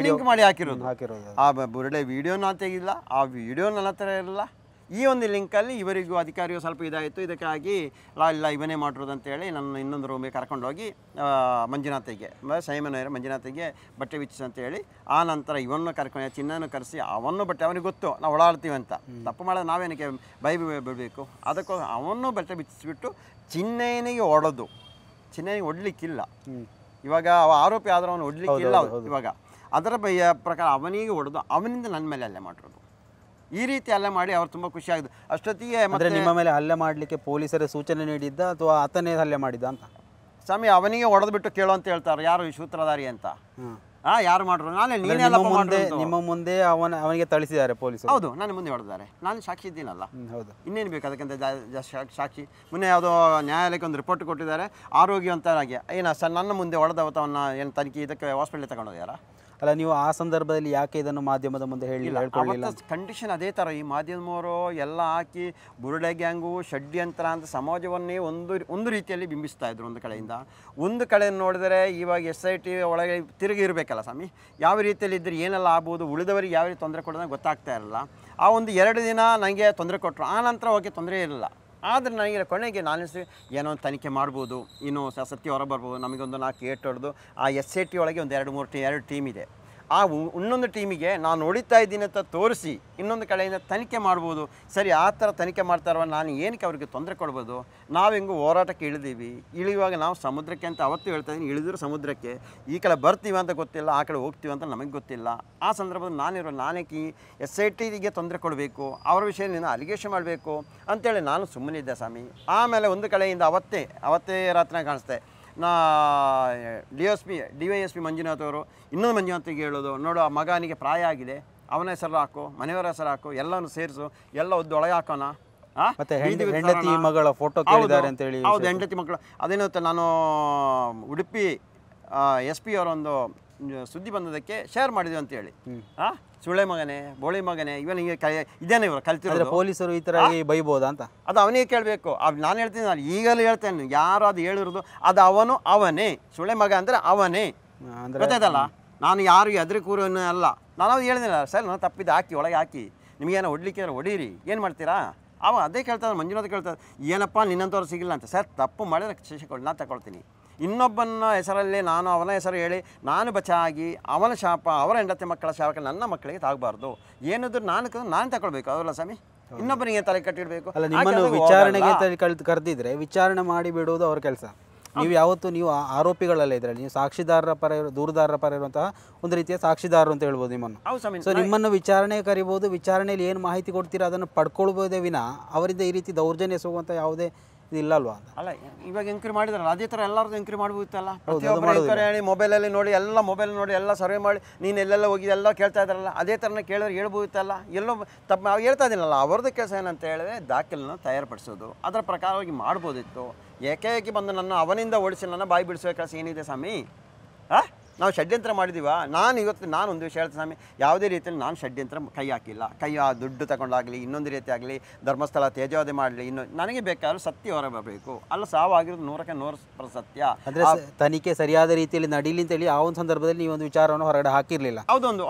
ಹಾಕಿರೋದು. ಆ ಬುರುಡೆ ವಿಡಿಯೋನ ತೆಗಿಲ್ಲ, ಆ ವಿಡಿಯೋ ನನ್ನ ಹತ್ರ ಇರಲ್ಲ. ಈ ಒಂದು ಲಿಂಕಲ್ಲಿ ಇವರಿಗೂ ಅಧಿಕಾರಿಗೂ ಸ್ವಲ್ಪ ಇದಾಯಿತು. ಇದಕ್ಕಾಗಿ ಇಲ್ಲ ಇವನೇ ಮಾಡಿರೋದು ಅಂತೇಳಿ ನನ್ನ ಇನ್ನೊಂದು ರೂಮಿಗೆ ಕರ್ಕೊಂಡೋಗಿ ಮಂಜುನಾಥಿಗೆ ಸೈಮನವರ ಮಂಜುನಾಥಿಗೆ ಬಟ್ಟೆ ಬಿಚ್ಚಿಸಿ ಅಂತೇಳಿ ಆ ನಂತರ ಇವನ್ನು ಕರ್ಕೊಂಡು ಚಿನ್ನನೂ ಕರೆಸಿ ಅವನ್ನು ಬಟ್ಟೆ ಅವನಿಗೆ ಗೊತ್ತು ನಾವು ಓಡಾಡ್ತೀವಿ ಅಂತ, ತಪ್ಪು ಮಾಡೋದು ನಾವೇನಕ್ಕೆ ಬಿಡಬೇಕು, ಅದಕ್ಕೂ ಅವನ್ನು ಬಟ್ಟೆ ಬಿಚ್ಚಿಸ್ಬಿಟ್ಟು ಚಿನ್ನನಿಗೆ ಹೊಡೆದು, ಚಿನ್ನನಿಗೆ ಹೊಡ್ಲಿಕ್ಕಿಲ್ಲ ಇವಾಗ ಆರೋಪಿ ಆದ್ರೆ ಅವನು ಹೊಡ್ಲಿಕ್ಕಿಲ್ಲ ಇವಾಗ, ಅದರ ಪ್ರಕಾರ ಅವನಿಗೆ ಹೊಡೆದು ಅವನಿಂದ ನನ್ನ ಮೇಲೆ ಹಲ್ಲೆ ಮಾಡಿರೋದು. ಈ ರೀತಿ ಹಲ್ಲೆ ಮಾಡಿ ಅವ್ರು ತುಂಬ ಖುಷಿಯಾಗಿದ್ದು. ಅಷ್ಟೊತ್ತಿಗೆ ಅಂದರೆ ನಿಮ್ಮ ಮೇಲೆ ಹಲ್ಲೆ ಮಾಡಲಿಕ್ಕೆ ಪೊಲೀಸರೇ ಸೂಚನೆ ನೀಡಿದ್ದ ಅಥವಾ ಆತನೇ ಹಲ್ಲೆ ಮಾಡಿದ್ದ ಅಂತ? ಸ್ವಾಮಿ ಅವನಿಗೆ ಹೊಡೆದ್ಬಿಟ್ಟು ಕೇಳು ಅಂತ ಹೇಳ್ತಾರೆ, ಯಾರು ಈ ಸೂತ್ರಧಾರಿ ಅಂತ. ಯಾರು ಮಾಡ್ರು? ನಾನೇ ನಿಮ್ಮ ಮುಂದೆ ಅವನಿಗೆ ಥಳಿಸಿದ್ದಾರೆ ಪೊಲೀಸರು? ಹೌದು, ನನ್ನ ಮುಂದೆ ಹೊಡೆದಾರೆ, ನಾನು ಸಾಕ್ಷಿ ಇದ್ದೀನಲ್ಲ. ಹೌದು, ಇನ್ನೇನು ಬೇಕು ಅದಕ್ಕಿಂತ ಸಾಕ್ಷಿ? ಮೊನ್ನೆ ಯಾವುದೋ ನ್ಯಾಯಾಲಯಕ್ಕೆ ಒಂದು ರಿಪೋರ್ಟ್ ಕೊಟ್ಟಿದ್ದಾರೆ, ಆರೋಗ್ಯವಂತರಾಗಿ ಏನ ಸರ್ ನನ್ನ ಮುಂದೆ ಹೊಡೆದವತ್ತವನ್ನ ಏನು ತನಿಖೆ ಇದಕ್ಕೆ ಹಾಸ್ಪಿಟಲ್ ತಗೊಂಡೋಗ್ಯಾರ? ಅಲ್ಲ, ನೀವು ಆ ಸಂದರ್ಭದಲ್ಲಿ ಯಾಕೆ ಇದನ್ನು ಮಾಧ್ಯಮದ ಮುಂದೆ ಹೇಳ್ಕೊಳ್ಳಿಲ್ಲ? ಕಂಡೀಷನ್ ಅದೇ ಥರ, ಈ ಮಾಧ್ಯಮದವರು ಎಲ್ಲ ಹಾಕಿ ಬುರುಡೆ ಗ್ಯಾಂಗು ಷಡ್ಯಂತ್ರ ಅಂತ ಸಮಾಜವನ್ನೇ ಒಂದು ರೀತಿಯಲ್ಲಿ ಬಿಂಬಿಸ್ತಾ ಇದ್ರು. ಒಂದು ಕಡೆಯಿಂದ ಒಂದು ಕಡೆ ನೋಡಿದರೆ ಇವಾಗ SIT ಒಳಗೆ ತಿರುಗಿ ಇರಬೇಕಲ್ಲ ಸ್ವಾಮಿ, ಯಾವ ರೀತಿಯಲ್ಲಿ ಇದ್ದರೆ ಏನೆಲ್ಲ ಆಗ್ಬೋದು, ಉಳಿದವರಿಗೆ ಯಾವ ರೀತಿ ತೊಂದರೆ ಕೊಡೋದು ಗೊತ್ತಾಗ್ತಾ ಇರಲ್ಲ. ಆ ಒಂದು 2 ದಿನ ನನಗೆ ತೊಂದರೆ ಕೊಟ್ಟರು, ಆ ನಂತರ ಹೋಗಿ ತೊಂದರೆ ಇರಲಿಲ್ಲ. ಆದರೆ ನನಗೆ ಕೊನೆಗೆ ನಾನು ಏನೋ ತನಿಖೆ ಮಾಡ್ಬೋದು, ಇನ್ನೂ ಸತ್ಯ ಹೊರಬರ್ಬೋದು, ನಮಗೊಂದು 4 ಏಟು ಹೊಡೆದು ಆ SIT ಒಳಗೆ ಒಂದು 2 ಟೀಮ್ ಇದೆ. ಆ ಇನ್ನೊಂದು ಟೀಮಿಗೆ ನಾನು ಹೊಡಿತಾ ಇದ್ದೀನಿ ಅಂತ ತೋರಿಸಿ ಇನ್ನೊಂದು ಕಡೆಯಿಂದ ತನಿಖೆ ಮಾಡ್ಬೋದು. ಸರಿ, ಆ ಥರ ತನಿಖೆ ಮಾಡ್ತಾರವ, ನಾನು ಏನಕ್ಕೆ ಅವ್ರಿಗೆ ತೊಂದರೆ ಕೊಡ್ಬೋದು? ನಾವು ಹೆಂಗೂ ಹೋರಾಟಕ್ಕೆ ಇಳಿಯುವಾಗ ನಾವು ಸಮುದ್ರಕ್ಕೆ ಅಂತ ಅವತ್ತು ಹೇಳ್ತಾ ಇದ್ದೀನಿ, ಇಳಿದ್ರು ಸಮುದ್ರಕ್ಕೆ, ಈ ಕಡೆ ಬರ್ತೀವಿ ಅಂತ ಗೊತ್ತಿಲ್ಲ, ಆ ಕಡೆ ಹೋಗ್ತೀವಿ ಅಂತ ನಮಗೆ ಗೊತ್ತಿಲ್ಲ. ಆ ಸಂದರ್ಭದಲ್ಲಿ ನಾನೇಕಿ SITಗೆ ತೊಂದರೆ ಕೊಡಬೇಕು, ಅವರ ವಿಷಯ ನೀನು ಅಲಿಗೇಷನ್ ಮಾಡಬೇಕು ಅಂತೇಳಿ ನಾನು ಸುಮ್ಮನಿದ್ದೆ ಸ್ವಾಮಿ. ಆಮೇಲೆ ಒಂದು ಕಡೆಯಿಂದ ಅವತ್ತೇ ರಾತ್ರಿ ಕಾಣಿಸ್ತೆ, ನಾ DYSP ಮಂಜುನಾಥ್ ಅವರು ಇನ್ನೊಂದು ಮಂಜುನಾಥಿಗೆ ಹೇಳೋದು, ನೋಡು ಆ ಮಗನಿಗೆ ಪ್ರಾಯ ಆಗಿದೆ, ಅವನ ಹೆಸರು ಹಾಕು, ಮನೆಯವರ ಹೆಸರು ಹಾಕು, ಎಲ್ಲನೂ ಸೇರಿಸು, ಎಲ್ಲ ಒಳಗೆ ಹಾಕೋಣ. ಹೆಂಡತಿ ಮಗಳ ಫೋಟೋ ಕೇಳಿದ್ದಾರೆ ಅಂತ ಹೇಳಿ. ಹೌದು, ಹೆಂಡತಿ ಮಕ್ಕಳು ಅದೇನೋ ನಾನು ಉಡುಪಿ SP ಅವರೊಂದು ಸುದ್ದಿ ಬಂದದಕ್ಕೆ ಶೇರ್ ಮಾಡಿದ್ವಿ ಅಂತೇಳಿ. ಸುಳೆ ಮಗನೇ, ಬೋಳಿ ಮಗನೇ, ಇವನಿಗೆ ಇದೇನೇ ಇವರು ಕಲ್ತಿರೋದು. ಪೊಲೀಸರು ಈ ಥರ ಬೈಬೋದಾ ಅಂತ ಅದು ಅವನಿಗೆ ಕೇಳಬೇಕು. ನಾನು ಹೇಳ್ತೀನಿ, ನಾನು ಈಗಲೂ ಹೇಳ್ತೇನೆ, ಯಾರು ಅದು ಹೇಳಿರೋದು ಅದು ಅವನೇ ಸುಳೆ ಮಗ ಅಂದರೆ ಅವನೇ, ಗೊತ್ತಾಯ್ತಲ್ಲ. ನಾನು ಯಾರು ಎದುರು ಕೂರೋನು ಅಲ್ಲ. ನಾನು ಅದು ಹೇಳಿದಿಲ್ಲ, ಸರ್ ನಾನು ತಪ್ಪಿದ್ದು ಹಾಕಿ ಒಳಗೆ ಹಾಕಿ, ನಿಮಗೇನೋ ಹೊಡ್ಲಿಕ್ಕೆ ಹೊಡೀರಿ, ಏನು ಮಾಡ್ತೀರಾ? ಅದೇ ಕೇಳ್ತಾರೆ, ಮಂಜುನಾಥ್ ಕೇಳ್ತಾರೆ, ಏನಪ್ಪ ನಿನ್ನಂಥವ್ರು ಸಿಗಿಲ್ಲ ಅಂತ. ಸರ್ ತಪ್ಪು ಮಾಡಿದ್ರೆ ಶಿಕ್ಷೆ ಕೊಡಿ, ನಾನು ತಗೊಳ್ತೀನಿ. ಇನ್ನೊಬ್ಬನ ಹೆಸರಲ್ಲಿ ನಾನು ಅವನ ಹೆಸರು ಹೇಳಿ ನಾನು ಬಚಾಗಿ ಅವನ ಶಾಪ, ಅವರ ಹೆಂಡತಿ ಮಕ್ಕಳ ಶಾಪ ನನ್ನ ಮಕ್ಕಳಿಗೆ ತಾಗಬಾರ್ದು. ಏನಾದರೂ ನಾನು ತಗೊಳ್ಬೇಕು, ಅದಲ್ಲ ಸ್ವಾಮಿ, ಇನ್ನೊಬ್ಬನಿಗೆ ತಲೆ ಕಟ್ಟಿಡಬೇಕು. ಅಲ್ಲ, ನಿಮ್ಮನ್ನು ವಿಚಾರಣೆಗೆ ಕರೆದಿದ್ರೆ ವಿಚಾರಣೆ ಮಾಡಿ ಬಿಡುವುದು ಅವ್ರ ಕೆಲಸ. ನೀವು ಯಾವತ್ತು ನೀವು ಆರೋಪಿಗಳಲ್ಲ ಇದರಲ್ಲಿ, ನೀವು ಸಾಕ್ಷಿದಾರರ ಪರ ದೂರುದಾರರ ಪರ ಇರುವಂತಹ ಒಂದು ರೀತಿಯ ಸಾಕ್ಷಿದಾರರು ಅಂತ ಹೇಳ್ಬೋದು ನಿಮ್ಮನ್ನು. ಸೊ ನಿಮ್ಮನ್ನು ವಿಚಾರಣೆಗೆ ಕರಿಬೋದು, ವಿಚಾರಣೆಯಲ್ಲಿ ಏನು ಮಾಹಿತಿ ಕೊಡ್ತೀರಾ ಅದನ್ನು ಪಡ್ಕೊಳ್ಬೋದೇ ವಿನ ಅವರಿಂದ ಈ ರೀತಿ ದೌರ್ಜನ್ಯ ಎಸಗುವಂಥ ಯಾವುದೇ ಇದಿಲ್ಲ ಅಲ್ವಾ? ಅಲ್ಲ, ಇವಾಗ ಎಂಕ್ವೈರಿ ಮಾಡಿದ್ರಲ್ಲ, ಅದೇ ಥರ ಎಲ್ಲರದ್ದು ಎಂಕ್ವೈರಿ ಮಾಡ್ಬೋದಿತ್ತಲ್ಲ. ಎಂಕ್ವೈರಿ ಮೊಬೈಲಲ್ಲಿ ನೋಡಿ, ಎಲ್ಲ ಸರ್ವೆ ಮಾಡಿ, ನೀನು ಎಲ್ಲೆಲ್ಲ ಹೋಗಿದ್ದು ಎಲ್ಲ ಕೇಳ್ತಾ ಇದ್ದಾರಲ್ಲ, ಅದೇ ಥರನೇ ಕೇಳಿದ್ರೆ ಹೇಳ್ಬೋದಿತ್ತಲ್ಲ. ಎಲ್ಲೋ ತಪ್ಪು ನಾವು ಹೇಳ್ತಾ ಇದ್ದೀನಲ್ಲ, ಅವ್ರದ್ದು ಕೆಲಸ ಏನಂತ ಹೇಳಿದ್ರೆ ದಾಖಲೆನ ತಯಾರುಪಡಿಸೋದು, ಅದರ ಪ್ರಕಾರವಾಗಿ ಮಾಡ್ಬೋದಿತ್ತು. ಏಕೆ ಬಂದು ಅವನಿಂದ ಓಡಿಸಿ ನನ್ನ ಬಾಯಿ ಬಿಡಿಸುವ ಕೆಲಸ ಏನಿದೆ ಸ್ವಾಮಿ? ನಾವು ಷಡ್ಯಂತ್ರ ಮಾಡಿದ್ದೀವ? ನಾನು ಒಂದು ವಿಷಯ ಹೇಳ್ತೀನಿ ಸ್ವಾಮಿ, ಯಾವುದೇ ರೀತಿಯಲ್ಲಿ ನಾನು ಷಡ್ಯಂತ್ರ ಕೈ ಹಾಕಿಲ್ಲ. ದುಡ್ಡು ತಗೊಂಡಾಗಲಿ, ಇನ್ನೊಂದು ರೀತಿ ಆಗಲಿ, ಧರ್ಮಸ್ಥಳ ತೇಜೋವಧೆ ಮಾಡಲಿ, ನನಗೆ ಬೇಕಾದ್ರೂ ಸತ್ಯ ಹೊರ ಬರಬೇಕು. ಅಲ್ಲ, ಸಾವಾಗಿರೋದು 100% ಸತ್ಯ. ಅಂದರೆ ತನಿಖೆ ಸರಿಯಾದ ರೀತಿಯಲ್ಲಿ ನಡೀಲಿ ಅಂತೇಳಿ ಆ ಒಂದು ಸಂದರ್ಭದಲ್ಲಿ ನೀವು ಒಂದು ವಿಚಾರವನ್ನು ಹೊರಗಡೆ ಹಾಕಿರಲಿಲ್ಲ. ಹೌದೊಂದು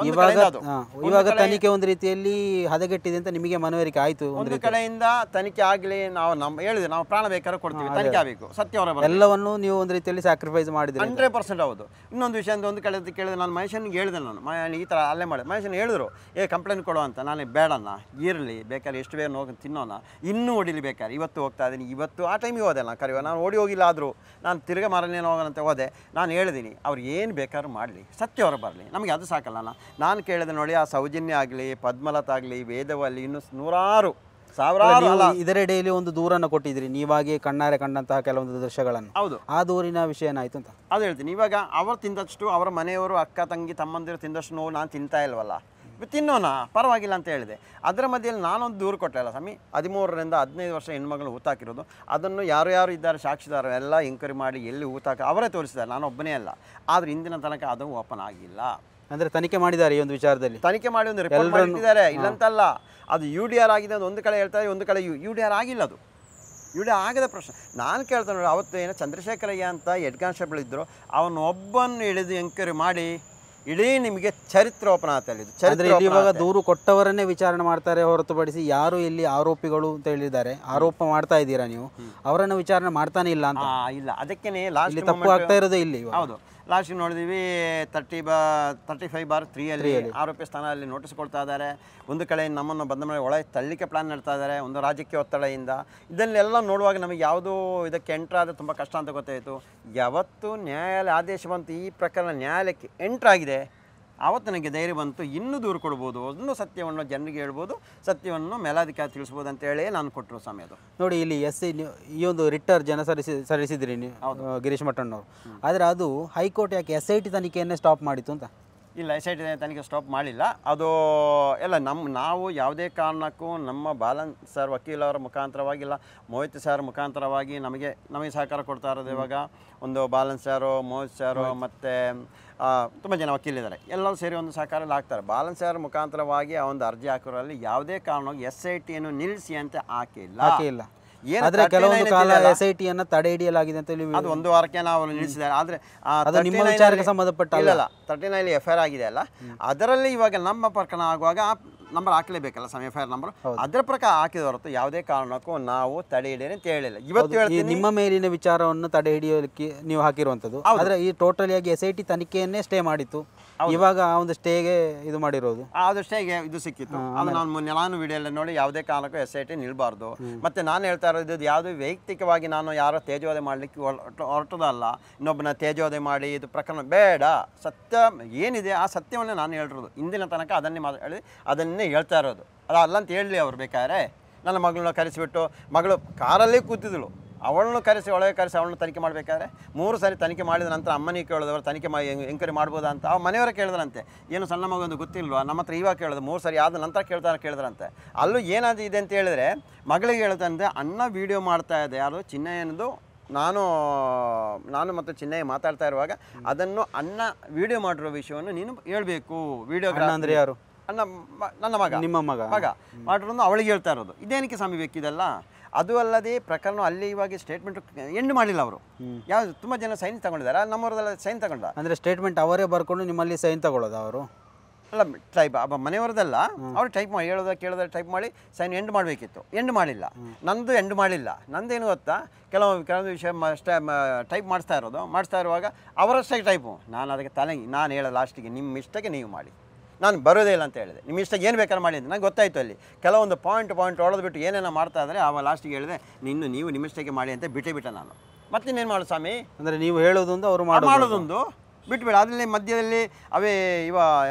ಇವಾಗ ತನಿಖೆ ಒಂದು ರೀತಿಯಲ್ಲಿ ಹದಗೆಟ್ಟಿದೆ ಅಂತ ನಿಮಗೆ ಮನವರಿಕೆ ಆಯಿತು. ಒಂದು ಕಡೆಯಿಂದ ತನಿಖೆ ಆಗಲಿ, ನಾವು ಹೇಳಿದ್ರೆ ನಾವು ಪ್ರಾಣ ಬೇಕಾದ್ರೆ ಕೊಡ್ತೀವಿ, ತನಿಖೆ ಆಗಬೇಕು, ಸತ್ಯ ಹೊರ ಬರಬೇಕು. ಎಲ್ಲವನ್ನು ನೀವು ಒಂದು ರೀತಿಯಲ್ಲಿ ಸ್ಯಾಕ್ರಿಫೈಸ್ ಮಾಡಿದ್ರೆ 100% ಹೌದು. ಇನ್ನೊಂದು ವಿಷಯ ಒಂದು ಕಡೆ ಕೇಳಿದ್ರೆ, ನಾನು ಮಹೇಶನ್ಗೆ ಹೇಳಿದೆ, ನಾನು ಈ ಥರ ಅಲ್ಲೇ ಮಾಡಿದೆ. ಮಹೇಶನ್ ಹೇಳಿದ್ರು, ಕಂಪ್ಲೇಂಟ್ ಕೊಡು ಅಂತ. ನಾನು ಬೇಡಣ್ಣ, ಇರಲಿ, ಬೇಕಾದ್ರೆ ಎಷ್ಟು ಬೇಗ ಹೋಗಿ ತಿನ್ನೋಣ, ಇನ್ನೂ ಹೊಡಿಲಿ ಬೇಕಾದ್ರೆ. ಇವತ್ತು ಹೋಗ್ತಾ ಇದ್ದೀನಿ, ಇವತ್ತು ಆ ಟೈಮಿಗೆ ಹೋದೆ ನಾನು ಕರೆಯುವ, ನಾನು ಹೋಗಿಲ್ಲ, ಆದರೂ ನಾನು ತಿರ್ಗ ಮಾರನೇನು ಹೋಗೋಣಂತ ಹೋದೆ. ನಾನು ಹೇಳಿದ್ದೀನಿ, ಅವ್ರು ಏನು ಬೇಕಾದ್ರೂ ಮಾಡಲಿ, ಸತ್ಯ ಹೊರ ಬರಲಿ, ನಮಗೆ ಅದು ಸಾಕಲ್ಲ. ನಾನು ಕೇಳಿದೆ ನೋಡಿ, ಆ ಸೌಜನ್ಯ ಆಗಲಿ, ಪದ್ಮಲತಾ ಆಗಲಿ, ವೇದವಲ್ಲಿ, ಇನ್ನೂ 100 ಸಾವಿರಾರು ಇದರೆಡೆಯಲ್ಲಿ ಒಂದು ದೂರನ್ನು ಕೊಟ್ಟಿದ್ರಿ, ನೀವಾಗೆ ಕಣ್ಣಾರೆ ಕಂಡಂತಹ ಕೆಲವೊಂದು ದೃಶ್ಯಗಳನ್ನು. ಹೌದು, ಆ ದೂರಿನ ವಿಷಯ ಏನಾಯ್ತು ಅಂತ ಅದು ಹೇಳ್ತೀನಿ. ಇವಾಗ ಅವರು ತಿಂದಷ್ಟು, ಅವರ ಮನೆಯವರು, ಅಕ್ಕ ತಂಗಿ ತಮ್ಮಂದಿರು ತಿಂದಷ್ಟು ನೋವು ನಾನು ತಿಂತಾ ಇಲ್ವಲ್ಲ, ತಿನ್ನೋಣ ಪರವಾಗಿಲ್ಲ ಅಂತ ಹೇಳಿದೆ. ಅದರ ಮಧ್ಯೆಯಲ್ಲಿ ನಾನೊಂದು ದೂರು ಕೊಟ್ಟೆ ಸ್ವಾಮಿ. 13ರಿಂದ 15 ವರ್ಷ ಹೆಣ್ಮಗಳು ಹೂತಾಕಿರೋದು, ಅದನ್ನು ಯಾರು ಇದ್ದಾರೆ ಸಾಕ್ಷಿದಾರ ಎಲ್ಲ ಎಂಕ್ವೈರಿ ಮಾಡಿ ಎಲ್ಲಿ ಹೂತಾಕ ಅವರೇ ತೋರಿಸಿದ್ದಾರೆ, ನಾನು ಒಬ್ಬನೇ ಅಲ್ಲ. ಆದರೆ ಇಂದಿನ ತನಕ ಅದು ಓಪನ್ ಆಗಿಲ್ಲ. ಅಂದರೆ ತನಿಖೆ ಮಾಡಿದ್ದಾರೆ ಈ ಒಂದು ವಿಚಾರದಲ್ಲಿ, ತನಿಖೆ ಮಾಡಿ ಒಂದು ರಿಪೋರ್ಟ್ ಮಾಡಿದ್ದಾರೆ, ಇಲ್ಲಂತಲ್ಲ. ಅದು UDR ಆಗಿದೆ ಒಂದು ಕಡೆ ಹೇಳ್ತಾರೆ, ಒಂದು ಕಡೆ UDR ಆಗಿಲ್ಲ. ಅದು UDR ಆಗದ ಪ್ರಶ್ನೆ. ನಾನು ಕೇಳ್ತೇನೆ ನೋಡಿ, ಅವತ್ತು ಏನೋ ಚಂದ್ರಶೇಖರಯ್ಯ ಅಂತ ಹೆಡ್ ಕಾನ್ಸ್ಟೇಬಲ್ ಇದ್ದರು, ಅವನೊಬ್ಬನ್ನು ಹಿಡಿದು ಎಂಕ್ವೈರಿ ಮಾಡಿ ಇಡೀ ನಿಮಗೆ ಚರಿತ್ರೋಪನ ಆತಲ್ಲಿ ಅಂದ್ರೆ ಇಲ್ಲಿ ಇವಾಗ ದೂರು ಕೊಟ್ಟವರನ್ನೇ ವಿಚಾರಣೆ ಮಾಡ್ತಾರೆ ಹೊರತುಪಡಿಸಿ ಯಾರು ಇಲ್ಲಿ ಆರೋಪಿಗಳು ಅಂತ ಹೇಳಿದ್ದಾರೆ, ಆರೋಪ ಮಾಡ್ತಾ ಇದ್ದೀರಾ ನೀವು, ಅವರನ್ನ ವಿಚಾರಣೆ ಮಾಡ್ತಾನೆ ಇಲ್ಲ ಅಂತ. ಇಲ್ಲ, ಅದಕ್ಕೇನೆ ಲಾಸ್ಟ್ ತಪ್ಪು ಆಗ್ತಾ ಇರೋದು ಇಲ್ಲಿ. ಹೌದು, ಲಾಸ್ಟಿಗೆ ನೋಡಿದ್ವಿ 35/3 ಆರೋಪಿ ಸ್ಥಾನದಲ್ಲಿ ನೋಟಿಸ್ ಕೊಡ್ತಾ ಇದ್ದಾರೆ. ಒಂದು ಕಡೆ ನಮ್ಮನ್ನು ಬಂದ ಮೇಲೆ ಒಳಗೆ ತಳ್ಳಿಕೆ ಪ್ಲಾನ್ ನಡೆಸ್ತಾ ಇದ್ದಾರೆ, ಒಂದು ರಾಜಕೀಯ ಒತ್ತಡದಿಂದ. ಇದನ್ನೆಲ್ಲ ನೋಡುವಾಗ ನಮಗೆ ಯಾವುದೋ ಇದಕ್ಕೆ ಎಂಟ್ರಾದರೆ ತುಂಬ ಕಷ್ಟ ಅಂತ ಗೊತ್ತಾಯಿತು. ಯಾವತ್ತು ನ್ಯಾಯಾಲಯ ಆದೇಶ ಬಂತು ಈ ಪ್ರಕರಣ ನ್ಯಾಯಾಲಯಕ್ಕೆ ಎಂಟ್ರಾಗಿದೆ, ಆವತ್ತು ನನಗೆ ಧೈರ್ಯ ಬಂತು, ಇನ್ನೂ ದೂರು ಕೊಡ್ಬೋದು, ಇನ್ನೂ ಸತ್ಯವನ್ನು ಜನರಿಗೆ ಹೇಳ್ಬೋದು, ಸತ್ಯವನ್ನು ಮೇಲಾಧಿಕಾರಿ ತಿಳಿಸ್ಬೋದು ಅಂತ ಹೇಳಿ ನಾನು ಕೊಟ್ಟರು ಸಮಯ. ಅದು ನೋಡಿ, ಇಲ್ಲಿ ಈ ಒಂದು ರಿಟ್ಟರ್ ಜನ ಸಲ್ಲಿಸಿದ್ರಿ ನೀವು ಗಿರೀಶ್ ಮಠಣ್ಣವರು, ಆದರೆ ಅದು ಹೈಕೋರ್ಟ್ ಯಾಕೆ SIT ತನಿಖೆಯನ್ನೇ ಸ್ಟಾಪ್ ಮಾಡಿತ್ತು ಅಂತ? ಇಲ್ಲ, SIT ತನಿಖೆ ಸ್ಟಾಪ್ ಮಾಡಿಲ್ಲ. ಅದು ಎಲ್ಲ ನಾವು ಯಾವುದೇ ಕಾರಣಕ್ಕೂ ನಮ್ಮ ಬಾಲನ್ ಸರ್ ವಕೀಲರ ಮುಖಾಂತರವಾಗಿಲ್ಲ, ಮೋಹಿತ್ ಸರ್ ಮುಖಾಂತರವಾಗಿ ನಮಗೆ ಸಹಕಾರ ಕೊಡ್ತಾ ಇರೋದು. ಇವಾಗ ಒಂದು ಬಾಲನ್ ಸರು, ಮೋಹಿತ್ ಸರು ಮತ್ತು ತುಂಬ ಜನ ವಕೀಲಿದ್ದಾರೆ, ಎಲ್ಲರೂ ಸೇರಿ ಒಂದು ಸಹಕಾರದಲ್ಲಿ ಆಗ್ತಾರೆ. ಬಾಲನ್ ಸರ್ ಮುಖಾಂತರವಾಗಿ ಆ ಒಂದು ಅರ್ಜಿ ಹಾಕೋರಲ್ಲಿ ಯಾವುದೇ ಕಾರಣವಾಗಿ SITಯನ್ನು ನಿಲ್ಲಿಸಿ ಅಂತ ಹಾಕಿಲ್ಲ. ಆದ್ರೆ ಕೆಲವೊಂದು ಕಾಲ SITಯನ್ನು ತಡೆ ಹಿಡಿಯಲಾಗಿದೆ ಅಂತ ಹೇಳಿ ಅದು 1 ವಾರಕ್ಕೆ ನಾವು ನಿಲ್ಲಿಸಿದ್ದಾರೆ. ಆದರೆ ನಿಮ್ಮ ವಿಚಾರಕ್ಕೆ ಸಂಬಂಧಪಟ್ಟ ಇಲ್ಲ, 39 FIR ಆಗಿದೆ ಅಲ್ಲ, ಅದರಲ್ಲಿ ಇವಾಗ ನಮ್ಮ ಪ್ರಕರಣ ಆಗುವಾಗ ನಂಬರ್ ಹಾಕಲೇಬೇಕಲ್ಲ, FIR ನಂಬರ್, ಅದರ ಪ್ರಕಾರ ಹಾಕಿದ ಹೊರತು ಯಾವುದೇ ಕಾರಣಕ್ಕೂ ನಾವು ತಡೆ ಹಿಡಿಯಲಿ ಅಂತ ಹೇಳಿಲ್ಲ. ಇವತ್ತು ಹೇಳ್ತೀನಿ, ನಿಮ್ಮ ಮೇಲಿನ ವಿಚಾರವನ್ನು ತಡೆ ಹಿಡಿಯೋದಕ್ಕೆ ನೀವು ಹಾಕಿರುವಂಥದ್ದು. ಆದ್ರೆ ಈ ಟೋಟಲಿ ಆಗಿ SIT ತನಿಖೆಯನ್ನೇ ಸ್ಟೇ ಮಾಡಿತ್ತು, ಇವಾಗ ಆ ಒಂದು ಸ್ಟೇಗೆ ಇದು ಮಾಡಿರೋದು. ಅದು ಸ್ಟೇಗೆ ಇದು ಸಿಕ್ಕಿತ್ತು. ಅದು ನಾನು ವಿಡಿಯೋಲ್ಲಿ ನೋಡಿ ಯಾವುದೇ ಕಾರಣಕ್ಕೂ SIT ನಿಲ್ಬಾರ್ದು. ಮತ್ತೆ ನಾನು ಹೇಳ್ತಾ ಇರೋದು, ಯಾವುದೇ ವೈಯಕ್ತಿಕವಾಗಿ ನಾನು ಯಾರೋ ತೇಜೋವಧೆ ಮಾಡಲಿಕ್ಕೆ ಹೊರಟದಲ್ಲ, ಇನ್ನೊಬ್ಬನ ತೇಜೋವಧೆ ಮಾಡಿ ಇದು ಪ್ರಕರಣ ಬೇಡ. ಸತ್ಯ ಏನಿದೆ ಆ ಸತ್ಯವನ್ನೇ ನಾನು ಹೇಳಿರೋದು. ಇಂದಿನ ತನಕ ಅದನ್ನೇ ಹೇಳ್ತಾ ಇರೋದು. ಅದಲ್ಲ ಅಂತ ಹೇಳಲಿ ಅವ್ರು ಬೇಕಾದ್ರೆ. ನನ್ನ ಮಗಳನ್ನ ಕರೆಸಿಬಿಟ್ಟು, ಮಗಳು ಕಾರಲ್ಲೇ ಕೂತಿದ್ದಳು, ಅವಳನ್ನು ಕರೆಸಿ ಒಳಗೆ ಕರೆಸಿ ಅವಳನ್ನು ತನಿಖೆ ಮಾಡಬೇಕಾದ್ರೆ 3 ಸಾರಿ ತನಿಖೆ ಮಾಡಿದ ನಂತರ ಅಮ್ಮನಿಗೆ ಕೇಳಿದವರು ತನಿಖೆ ಎಂಕ್ವೈರಿ ಮಾಡ್ಬೋದಾ ಅಂತ ಆ ಮನೆಯವರ ಕೇಳಿದ್ರಂತೆ. ಏನು ಸಣ್ಣ ಮಗಂದು ಗೊತ್ತಿಲ್ವಾ, ನಮ್ಮ ಹತ್ರ ಇವಾಗ ಕೇಳಿದ್ರು, 3 ಸಾರಿ ಆದ ನಂತರ ಕೇಳಿದ್ರಂತೆ. ಅಲ್ಲೂ ಏನಾದ್ರು ಇದೆ ಅಂತ ಹೇಳಿದ್ರೆ, ಮಗಳಿಗೆ ಹೇಳ್ತಂತೆ, ಅಣ್ಣ ವಿಡಿಯೋ ಮಾಡ್ತಾ ಇದೆ, ಯಾರು ಚಿನ್ನಯ್ಯನದು, ನಾನು ಮತ್ತು ಚಿನ್ನಯ್ಯ ಮಾತಾಡ್ತಾ ಇರುವಾಗ ಅದನ್ನು ಅಣ್ಣ ವಿಡಿಯೋ ಮಾಡಿರೋ ವಿಷಯವನ್ನು ನೀನು ಹೇಳ್ಬೇಕು. ವಿಡಿಯೋಗ್ರಾಫ್ ಅಂದರೆ ಯಾರು? ನನ್ನ ಮಗ, ನಿಮ್ಮ ಮಗ ಮಾಡಿರೋದು ಅವಳಿಗೆ ಹೇಳ್ತಾ ಇರೋದು. ಇದೇನಕ್ಕೆ ಸ್ವಾಮಿ ಬೇಕಿದೆಲ್ಲ? ಅದು ಅಲ್ಲದೆ ಪ್ರಕರಣ ಅಲ್ಲಿ ಇವಾಗ ಸ್ಟೇಟ್ಮೆಂಟ್ ಎಂಡ್ ಮಾಡಿಲ್ಲ ಅವರು. ಯಾವ್ದು ತುಂಬ ಜನ ಸೈನ್ ತಗೊಂಡಿದ್ದಾರೆ, ನಮ್ಮವರದೆಲ್ಲ ಸೈನ್ ತಗೊಂಡ. ಅಂದರೆ ಸ್ಟೇಟ್ಮೆಂಟ್ ಅವರೇ ಬರ್ಕೊಂಡು ನಿಮ್ಮಲ್ಲಿ ಸೈನ್ ತಗೊಳ್ಳೋದು ಅವರು? ಅಲ್ಲ, ಟೈಪ್ ಮನೆಯವರದೆಲ್ಲ ಅವ್ರು ಟೈಪ್ ಮಾಡಿ ಕೇಳೋದ ಟೈಪ್ ಮಾಡಿ ಸೈನ್ ಎಂಡ್ ಮಾಡಬೇಕಿತ್ತು, ಎಂಡ್ ಮಾಡಿಲ್ಲ. ನಂದು ಎಂಡ್ ಮಾಡಿಲ್ಲ. ನಂದೇನು ಗೊತ್ತಾ, ಕೆಲವೊಂದು ವಿಷಯ ಟೈಪ್ ಮಾಡಿಸ್ತಾ ಇರುವಾಗ ಅವರಷ್ಟೇ ಟೈಪು. ನಾನು ಅದಕ್ಕೆ ನಾನು ಹೇಳೋ ಲಾಸ್ಟಿಗೆ, ನಿಮ್ಮ ಇಷ್ಟಕ್ಕೆ ನೀವು ಮಾಡಿ, ನಾನು ಬರೋದೇ ಇಲ್ಲ ಅಂತ ಹೇಳಿದೆ. ನಿಮ್ಮ ಇಷ್ಟಕ್ಕೆ ಏನು ಬೇಕಾದ್ರೆ ಮಾಡಿ ಅಂತ ನಂಗೆ ಗೊತ್ತಾಯಿತು. ಅಲ್ಲಿ ಕೆಲವೊಂದು ಪಾಯಿಂಟ್ ಹೊಡೆದ್ಬಿಟ್ಟು ಏನೇನೋ ಮಾಡ್ತಾ ಇದ್ದಾರೆ. ಆವಾಗ ಲಾಸ್ಟಿಗೆ ಹೇಳಿದೆ, ನೀವು ನಿಮ್ಮ ಇಷ್ಟಕ್ಕೆ ಮಾಡಿ ಅಂತ ಬಿಟ್ಟೆ ನಾನು. ಮತ್ತಿನ್ನೇನು ಮಾಡು ಸ್ವಾಮಿ, ಅಂದರೆ ನೀವು ಹೇಳೋದೊಂದು ಅವರು ಮಾಡೋದೊಂದು ಬಿಟ್ಬಿಡ. ಅದರಲ್ಲಿ ಮಧ್ಯದಲ್ಲಿ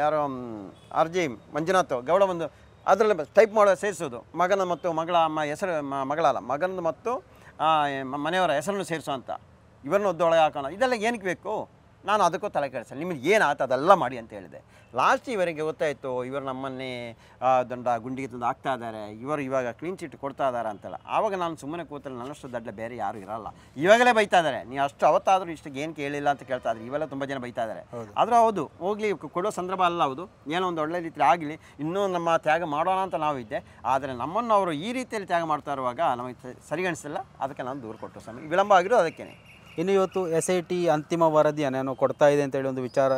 ಯಾರೋ ಅರ್ಜಿ ಮಂಜುನಾಥ್ ಗೌಡ ಒಂದು ಅದರಲ್ಲಿ ಟೈಪ್ ಮಾಡೋ ಸೇರಿಸೋದು, ಮಗನ ಮತ್ತು ಮಗಳ ಹೆಸರು, ಮಗನದು ಮತ್ತು ಮನೆಯವರ ಹೆಸರನ್ನು ಸೇರಿಸೋ ಅಂತ, ಇವರನ್ನು ಒದ್ದೊಳಗೆ ಹಾಕೋಣ. ಇದೆಲ್ಲ ಏನಕ್ಕೆ ಬೇಕು? ನಾನು ಅದಕ್ಕೂ ತಲೆ ಕೆಡಿಸಲ್ಲ, ನಿಮಗೆ ಏನಾಯ್ತು ಅದೆಲ್ಲ ಮಾಡಿ ಅಂತ ಹೇಳಿದೆ. ಲಾಸ್ಟ್ ಇವರಿಗೆ ಗೊತ್ತಾಯಿತು, ಇವರು ನಮ್ಮನ್ನೇ ಗುಂಡಿಗೆ ತಂದು ಹಾಕ್ತಾ ಇದ್ದಾರೆ, ಇವಾಗ ಕ್ಲೀನ್ ಚಿಟ್ ಕೊಡ್ತಾ ಇದ್ದಾರೆ ಅಂತಲ್ಲ. ಆವಾಗ ನಾನು ಸುಮ್ಮನೆ ಕೂತಲ್ಲಿ ನನ್ನಷ್ಟು ದಡ್ಡ ಬೇರೆ ಯಾರು ಇರಲ್ಲ. ಇವಾಗಲೇ ಬೈತಾ ಇದ್ದಾರೆ, ನೀವು ಅಷ್ಟು ಅವತ್ತಾದರೂ ಇಷ್ಟು ಏನು ಕೇಳಿಲ್ಲ ಅಂತ ಕೇಳ್ತಾ ಇದ್ದಾರೆ. ಇವೆಲ್ಲ ತುಂಬ ಜನ ಬೈತಾ ಇದ್ದಾರೆ. ಆದರೂ ಹೌದು, ಹೋಗಲಿ, ಕೊಡೋ ಸಂದರ್ಭ ಅಲ್ಲ, ಹೌದು, ಏನೋ ಒಂದು ಒಳ್ಳೆ ರೀತಿ ಆಗಲಿ, ಇನ್ನೂ ನಮ್ಮ ತ್ಯಾಗ ಮಾಡೋಣ ಅಂತ ನಾವಿದ್ದೆ. ಆದರೆ ನಮ್ಮನ್ನು ಅವರು ಈ ರೀತಿಯಲ್ಲಿ ತ್ಯಾಗ ಮಾಡ್ತಾ ಇರುವಾಗ ನಮಗೆ ಸರಿಗಣಿಸಿಲ್ಲ. ಅದಕ್ಕೆ ನಾನು ದೂರು ಕೊಟ್ಟು ಸಮಯ ವಿಳಂಬ ಆಗಿರೋದು ಅದಕ್ಕೇ. ಇನ್ನು ಇವತ್ತು SIT ಅಂತಿಮ ವರದಿಯನ್ನು ಕೊಡ್ತಾ ಇದೆ ಅಂತೇಳಿ ಒಂದು ವಿಚಾರ.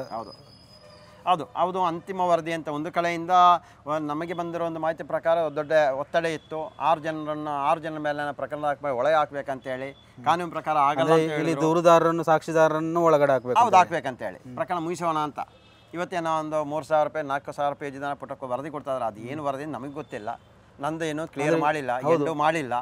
ಹೌದು ಅಂತಿಮ ವರದಿ ಅಂತ ಒಂದು ಕಡೆಯಿಂದ ನಮಗೆ ಬಂದಿರೋ ಒಂದು ಮಾಹಿತಿ ಪ್ರಕಾರ ದೊಡ್ಡ ಒತ್ತಡ ಇತ್ತು. 6 ಜನರ ಮೇಲೆ ಪ್ರಕರಣ ಒಳಗೆ ಹಾಕ್ಬೇಕಂತೇಳಿ ಕಾನೂನು ಪ್ರಕಾರ ಆಗಲ್ಲ. ಇಲ್ಲಿ ದೂರುದಾರರನ್ನು ಸಾಕ್ಷಿದಾರರನ್ನು ಒಳಗಡೆ ಹಾಕ್ಬೇಕಂತೇಳಿ ಪ್ರಕರಣ ಮುಗಿಸೋಣ ಅಂತ. ಇವತ್ತೇನೋ ಒಂದು 3,000 ರೂಪಾಯಿ 4,000 ಪೇಜ್ ಪುಟಕ್ಕೆ ವರದಿ ಕೊಡ್ತಾ ಇದ್ದಾರೆ. ಅದು ಏನು ವರದಿ ನಮಗೆ ಗೊತ್ತಿಲ್ಲ. ನಂದು ಏನು ಕ್ಲಿಯರ್ ಮಾಡಿಲ್ಲ, ಎಂಡು ಮಾಡಿಲ್ಲ.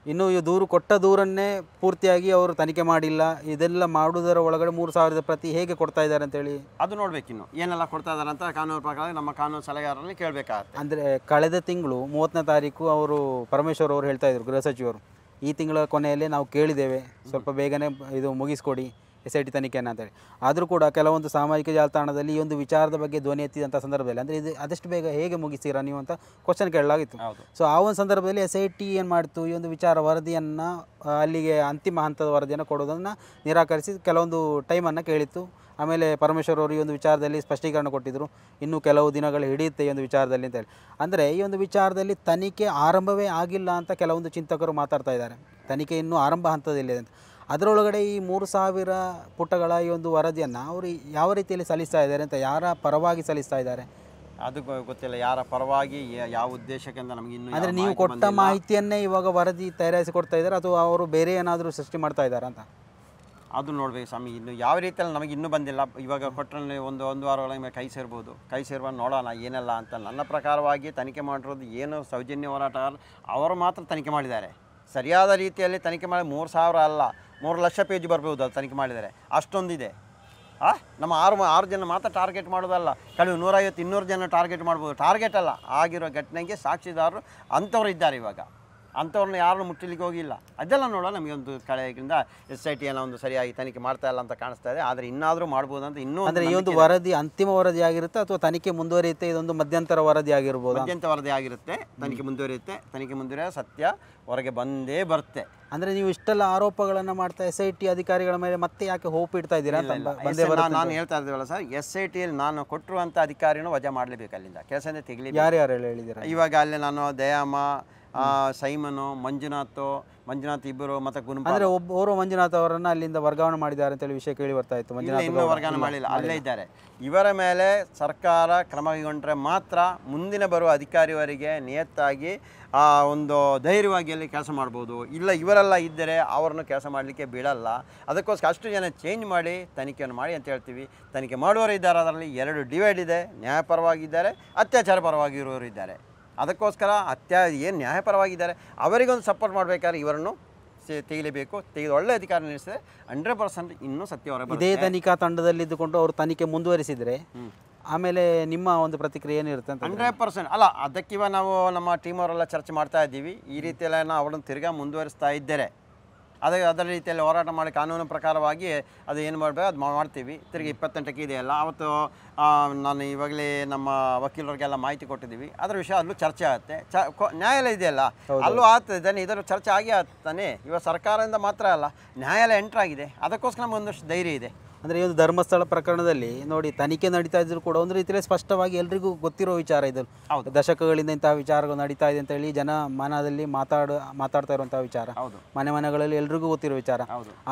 ಇನ್ನು ಈ ದೂರು ಕೊಟ್ಟ ದೂರನ್ನೇ ಪೂರ್ತಿಯಾಗಿ ಅವರು ತನಿಖೆ ಮಾಡಿಲ್ಲ. ಇದೆಲ್ಲ ಮಾಡುವುದರ ಒಳಗಡೆ 3,000 ಪ್ರತಿ ಹೇಗೆ ಕೊಡ್ತಾ ಇದ್ದಾರೆ ಅಂತೇಳಿ ಅದು ನೋಡ್ಬೇಕಿನ್ನು ಏನೆಲ್ಲ ಕೊಡ್ತಾ ಇದ್ದಾರೆ ಅಂತ ಕಾನೂನು ಪ್ರಕಾರ ನಮ್ಮ ಕಾನೂನು ಸಲಹೆಗಾರರಲ್ಲಿ ಕೇಳಬೇಕಾಗುತ್ತೆ. ಅಂದರೆ ಕಳೆದ ತಿಂಗಳು 30ನೇ ತಾರೀಕು ಅವರು ಪರಮೇಶ್ವರ್ ಅವರು ಹೇಳ್ತಾ ಇದ್ರು, ಗೃಹ ಸಚಿವರು, ಈ ತಿಂಗಳ ಕೊನೆಯಲ್ಲೇ ನಾವು ಕೇಳಿದ್ದೇವೆ, ಸ್ವಲ್ಪ ಬೇಗನೆ ಇದು ಮುಗಿಸ್ಕೊಡಿ SIT ತನಿಖೆಯನ್ನು ಅಂತೇಳಿ. ಆದರೂ ಕೂಡ ಕೆಲವೊಂದು ಸಾಮಾಜಿಕ ಜಾಲತಾಣದಲ್ಲಿ ಈ ಒಂದು ವಿಚಾರದ ಬಗ್ಗೆ ಧ್ವನಿ ಎತ್ತಿದಂಥ ಸಂದರ್ಭದಲ್ಲಿ ಅಂದರೆ ಇದು ಆದಷ್ಟು ಬೇಗ ಹೇಗೆ ಮುಗಿಸ್ತೀರಾ ನೀವು ಅಂತ ಕ್ವಶನ್ ಕೇಳಲಾಗಿತ್ತು. ಸೊ ಆ ಒಂದು ಸಂದರ್ಭದಲ್ಲಿ SIT ಏನು ಮಾಡ್ತು, ಈ ಒಂದು ವಿಚಾರ ವರದಿಯನ್ನು ಅಲ್ಲಿಗೆ ಅಂತಿಮ ಹಂತದ ವರದಿಯನ್ನು ಕೊಡೋದನ್ನು ನಿರಾಕರಿಸಿ ಕೆಲವೊಂದು ಟೈಮನ್ನು ಕೇಳಿತ್ತು. ಆಮೇಲೆ ಪರಮೇಶ್ವರ್ ಅವರು ಈ ಒಂದು ವಿಚಾರದಲ್ಲಿ ಸ್ಪಷ್ಟೀಕರಣ ಕೊಟ್ಟಿದ್ದರು, ಇನ್ನೂ ಕೆಲವು ದಿನಗಳು ಹಿಡಿಯುತ್ತೆ ಈ ಒಂದು ವಿಚಾರದಲ್ಲಿ ಅಂತೇಳಿ. ಅಂದರೆ ಈ ಒಂದು ವಿಚಾರದಲ್ಲಿ ತನಿಖೆ ಆರಂಭವೇ ಆಗಿಲ್ಲ ಅಂತ ಕೆಲವೊಂದು ಚಿಂತಕರು ಮಾತಾಡ್ತಾ ಇದ್ದಾರೆ. ತನಿಖೆ ಇನ್ನೂ ಆರಂಭ ಹಂತದಲ್ಲಿದೆ ಅಂತ. ಅದರೊಳಗಡೆ ಈ 3,000 ಪುಟಗಳ ಈ ಒಂದು ವರದಿಯನ್ನು ಅವರು ಯಾವ ರೀತಿಯಲ್ಲಿ ಸಲ್ಲಿಸ್ತಾ ಇದ್ದಾರೆ ಅಂತ, ಯಾರ ಪರವಾಗಿ ಸಲ್ಲಿಸ್ತಾ ಇದ್ದಾರೆ ಅದು ಗೊತ್ತಿಲ್ಲ, ಯಾರ ಪರವಾಗಿ ಯಾವ ಉದ್ದೇಶಕ್ಕೆ ಅಂತ ನಮಗೆ ಇನ್ನೂ ಅಂದರೆ ನೀವು ಕೊಟ್ಟ ಮಾಹಿತಿಯನ್ನೇ ಇವಾಗ ವರದಿ ತಯಾರಿಸಿ ಕೊಡ್ತಾ ಇದ್ದಾರೆ ಅಥವಾ ಅವರು ಬೇರೆ ಏನಾದರೂ ಸೃಷ್ಟಿ ಮಾಡ್ತಾ ಇದ್ದಾರೆ ಅಂತ ಅದು ನೋಡ್ಬೇಕು ಸ್ವಾಮಿ. ಇನ್ನು ಯಾವ ರೀತಿಯಲ್ಲಿ ನಮಗೆ ಇನ್ನೂ ಬಂದಿಲ್ಲ. ಇವಾಗ ಕೊಟ್ಟರೆ ಒಂದು ವಾರ ಒಳಗೆ ಕೈ ಸೇರ್ಬೋದು, ಕೈ ಸೇರುವ ನೋಡೋಣ ಏನೆಲ್ಲ ಅಂತ. ನನ್ನ ಪ್ರಕಾರವಾಗಿ ತನಿಖೆ ಮಾಡಿರೋದು ಏನು ಸೌಜನ್ಯ ಹೋರಾಟ ಅವರು ಮಾತ್ರ ತನಿಖೆ ಮಾಡಿದ್ದಾರೆ. ಸರಿಯಾದ ರೀತಿಯಲ್ಲಿ ತನಿಖೆ ಮಾಡಿ 3,000 ಅಲ್ಲ 3 ಲಕ್ಷ ಪೇಜ್ ಬರ್ಬೋದು ಅದು ತನಿಖೆ ಮಾಡಿದ್ದಾರೆ, ಅಷ್ಟೊಂದಿದೆ. ನಮ್ಮ ಆರು ಜನ ಮಾತ್ರ ಟಾರ್ಗೆಟ್ ಮಾಡೋದಲ್ಲ, ಕಡಿಮೆ 150-200 ಜನ ಟಾರ್ಗೆಟ್ ಮಾಡ್ಬೋದು. ಟಾರ್ಗೆಟ್ ಅಲ್ಲ, ಆಗಿರೋ ಘಟನೆಗೆ ಸಾಕ್ಷಿದಾರರು ಅಂಥವ್ರು ಇದ್ದಾರೆ. ಇವಾಗ ಅಂಥವ್ರನ್ನ ಯಾರನ್ನು ಮುಟ್ಟಲಿಕ್ಕೆ ಹೋಗಿಲ್ಲ. ಅದೆಲ್ಲ ನೋಡೋ ನಮಗೆ ಒಂದು ಕಳೆಯಿಂದ SIT ಏನೋ ಒಂದು ಸರಿಯಾಗಿ ತನಿಖೆ ಮಾಡ್ತಾ ಇಲ್ಲ ಅಂತ ಕಾಣಿಸ್ತಾ ಇದೆ. ಆದರೆ ಇನ್ನಾದರೂ ಮಾಡ್ಬೋದು ಅಂತ ಇನ್ನೂ. ಅಂದರೆ ಈ ಒಂದು ವರದಿ ಅಂತಿಮ ವರದಿ ಆಗಿರುತ್ತೆ ಅಥವಾ ತನಿಖೆ ಮುಂದುವರಿಯುತ್ತೆ, ಇದೊಂದು ಮಧ್ಯಂತರ ವರದಿ ಆಗಿರ್ಬೋದು? ಮಧ್ಯಂತರ ವರದಿ ಆಗಿರುತ್ತೆ, ತನಿಖೆ ಮುಂದುವರಿಯುತ್ತೆ. ತನಿಖೆ ಮುಂದುವರಿಯ ಸತ್ಯ ಹೊರಗೆ ಬಂದೇ ಬರುತ್ತೆ. ಅಂದರೆ ನೀವು ಇಷ್ಟೆಲ್ಲ ಆರೋಪಗಳನ್ನು ಮಾಡ್ತಾ SIT ಅಧಿಕಾರಿಗಳ ಮೇಲೆ ಮತ್ತೆ ಯಾಕೆ ಹೋಪ್ ಇಡ್ತಾ ಇದ್ದೀರಾ? ನಾನು ಹೇಳ್ತಾ ಇದ್ದೀವಲ್ಲ ಸರ್, SITಯಲ್ಲಿ ನಾನು ಕೊಟ್ಟಿರುವಂಥ ಅಧಿಕಾರಿನೂ ವಜಾ ಮಾಡಲೇಬೇಕು, ಅಲ್ಲಿಂದ ಕೆಲಸದಿಂದ ತೆಗಿಲಿ. ಯಾರ್ಯಾರು ಹೇಳಿದ್ದೀರಾ? ಇವಾಗ ಅಲ್ಲಿ ನಾನು ದಯಾಮ, ಸೈಮನು, ಮಂಜುನಾಥ್ ಇಬ್ಬರು ಮತ್ತೆ ಗುಣಪ. ಅಂದರೆ ಓರ್ವ ಮಂಜುನಾಥ್ ಅವರನ್ನು ಅಲ್ಲಿಂದ ವರ್ಗಾವಣೆ ಮಾಡಿದ್ದಾರೆ ಅಂತೇಳಿ ವಿಷಯ ಕೇಳಿ ಬರ್ತಾ ಇತ್ತು. ಮಂಜುನಾಥ್ ಇನ್ನೂ ವರ್ಗಾವಣೆ ಮಾಡಿಲ್ಲ, ಅಲ್ಲೇ ಇದ್ದಾರೆ. ಇವರ ಮೇಲೆ ಸರ್ಕಾರ ಕ್ರಮ ಕೈಗೊಂಡ್ರೆ ಮಾತ್ರ ಮುಂದಿನ ಬರುವ ಅಧಿಕಾರಿಯವರಿಗೆ ನಿಯತ್ತಾಗಿ ಒಂದು ಧೈರ್ಯವಾಗಿ ಅಲ್ಲಿ ಕೆಲಸ ಮಾಡ್ಬೋದು. ಇಲ್ಲ ಇವರೆಲ್ಲ ಇದ್ದರೆ ಅವ್ರನ್ನು ಕೆಲಸ ಮಾಡಲಿಕ್ಕೆ ಬಿಡಲ್ಲ. ಅದಕ್ಕೋಸ್ಕರ ಅಷ್ಟು ಜನ ಚೇಂಜ್ ಮಾಡಿ ತನಿಖೆಯನ್ನು ಮಾಡಿ ಅಂತ ಹೇಳ್ತೀವಿ. ತನಿಖೆ ಮಾಡುವವರು ಇದ್ದಾರೆ, ಅದರಲ್ಲಿ 2 ಡಿವೈಡ್ ಇದೆ. ನ್ಯಾಯಪರವಾಗಿದ್ದಾರೆ, ಅತ್ಯಾಚಾರ ಪರವಾಗಿರುವವರು ಇದ್ದಾರೆ. ಅದಕ್ಕೋಸ್ಕರ ಏನು ನ್ಯಾಯಪರವಾಗಿದ್ದಾರೆ ಅವರಿಗೊಂದು ಸಪೋರ್ಟ್ ಮಾಡಬೇಕಾದ್ರೆ ಇವರನ್ನು ತೆಗಿಲೇಬೇಕು. ತೆಗೆದು ಒಳ್ಳೆ ಅಧಿಕಾರ ನಡೆಸಿದ್ರೆ 100% ಇನ್ನೂ ಸತ್ಯ ಹೊರಗೆ. ಇದೇ ತನಿಖಾ ತಂಡದಲ್ಲಿದ್ದುಕೊಂಡು ಅವರು ತನಿಖೆ ಮುಂದುವರಿಸಿದರೆ ಆಮೇಲೆ ನಿಮ್ಮ ಒಂದು ಪ್ರತಿಕ್ರಿಯೆ ಏನಿರುತ್ತೆ ಅಂತ? 100% ಅಲ್ಲ, ಅದಕ್ಕಿವ ನಾವು ನಮ್ಮ ಟೀಮ್ ಅವರೆಲ್ಲ ಚರ್ಚೆ ಮಾಡ್ತಾ ಇದ್ದೀವಿ. ಈ ರೀತಿಯೆಲ್ಲ ನಾವು ಅವರನ್ನು ತಿರ್ಗಾ ಮುಂದುವರಿಸ್ತಾ ಇದ್ದಾರೆ. ಅದರ ರೀತಿಯಲ್ಲಿ ಹೋರಾಟ ಮಾಡಿ ಕಾನೂನು ಪ್ರಕಾರವಾಗಿ ಅದು ಏನು ಮಾಡಬೇಕು ಅದು ಮಾಡ್ತೀವಿ. ತಿರುಗಿ 28ಕ್ಕೆ ಇದೆಯಲ್ಲ, ಅವತ್ತು ನಾನು ಇವಾಗಲೇ ನಮ್ಮ ವಕೀಲರಿಗೆಲ್ಲ ಮಾಹಿತಿ ಕೊಟ್ಟಿದ್ದೀವಿ. ಅದರ ವಿಷಯ ಅಲ್ಲೂ ಚರ್ಚೆ ಆಗುತ್ತೆ. ನ್ಯಾಯಾಲಯ ಇದೆಯಲ್ಲ, ಅಲ್ಲೂ ಆಗ್ತದೆ. ಇದರ ಚರ್ಚೆ ಆಗೇ ಆಗ್ತಾನೆ. ಇವಾಗ ಸರ್ಕಾರದಿಂದ ಮಾತ್ರ ಅಲ್ಲ, ನ್ಯಾಯಾಲಯ ಎಂಟ್ರ್ ಆಗಿದೆ. ಅದಕ್ಕೋಸ್ಕರ ನಮಗೆ ಒಂದಷ್ಟು ಧೈರ್ಯ ಇದೆ. ಅಂದರೆ ಈ ಒಂದು ಧರ್ಮಸ್ಥಳ ಪ್ರಕರಣದಲ್ಲಿ ನೋಡಿ, ತನಿಖೆ ನಡೀತಾ ಇದ್ರು ಕೂಡ ಒಂದು ರೀತಿಯಲ್ಲಿ ಸ್ಪಷ್ಟವಾಗಿ ಎಲ್ರಿಗೂ ಗೊತ್ತಿರೋ ವಿಚಾರ ಇದು. ದಶಕಗಳಿಂದ ಇಂತಹ ವಿಚಾರಗಳು ನಡೀತಾ ಇದೆ ಅಂತ ಹೇಳಿ ಜನ ಮನದಲ್ಲಿ ಮಾತಾಡ್ತಾ ಇರುವಂತಹ ವಿಚಾರ, ಮನೆಗಳಲ್ಲಿ ಎಲ್ರಿಗೂ ಗೊತ್ತಿರೋ ವಿಚಾರ.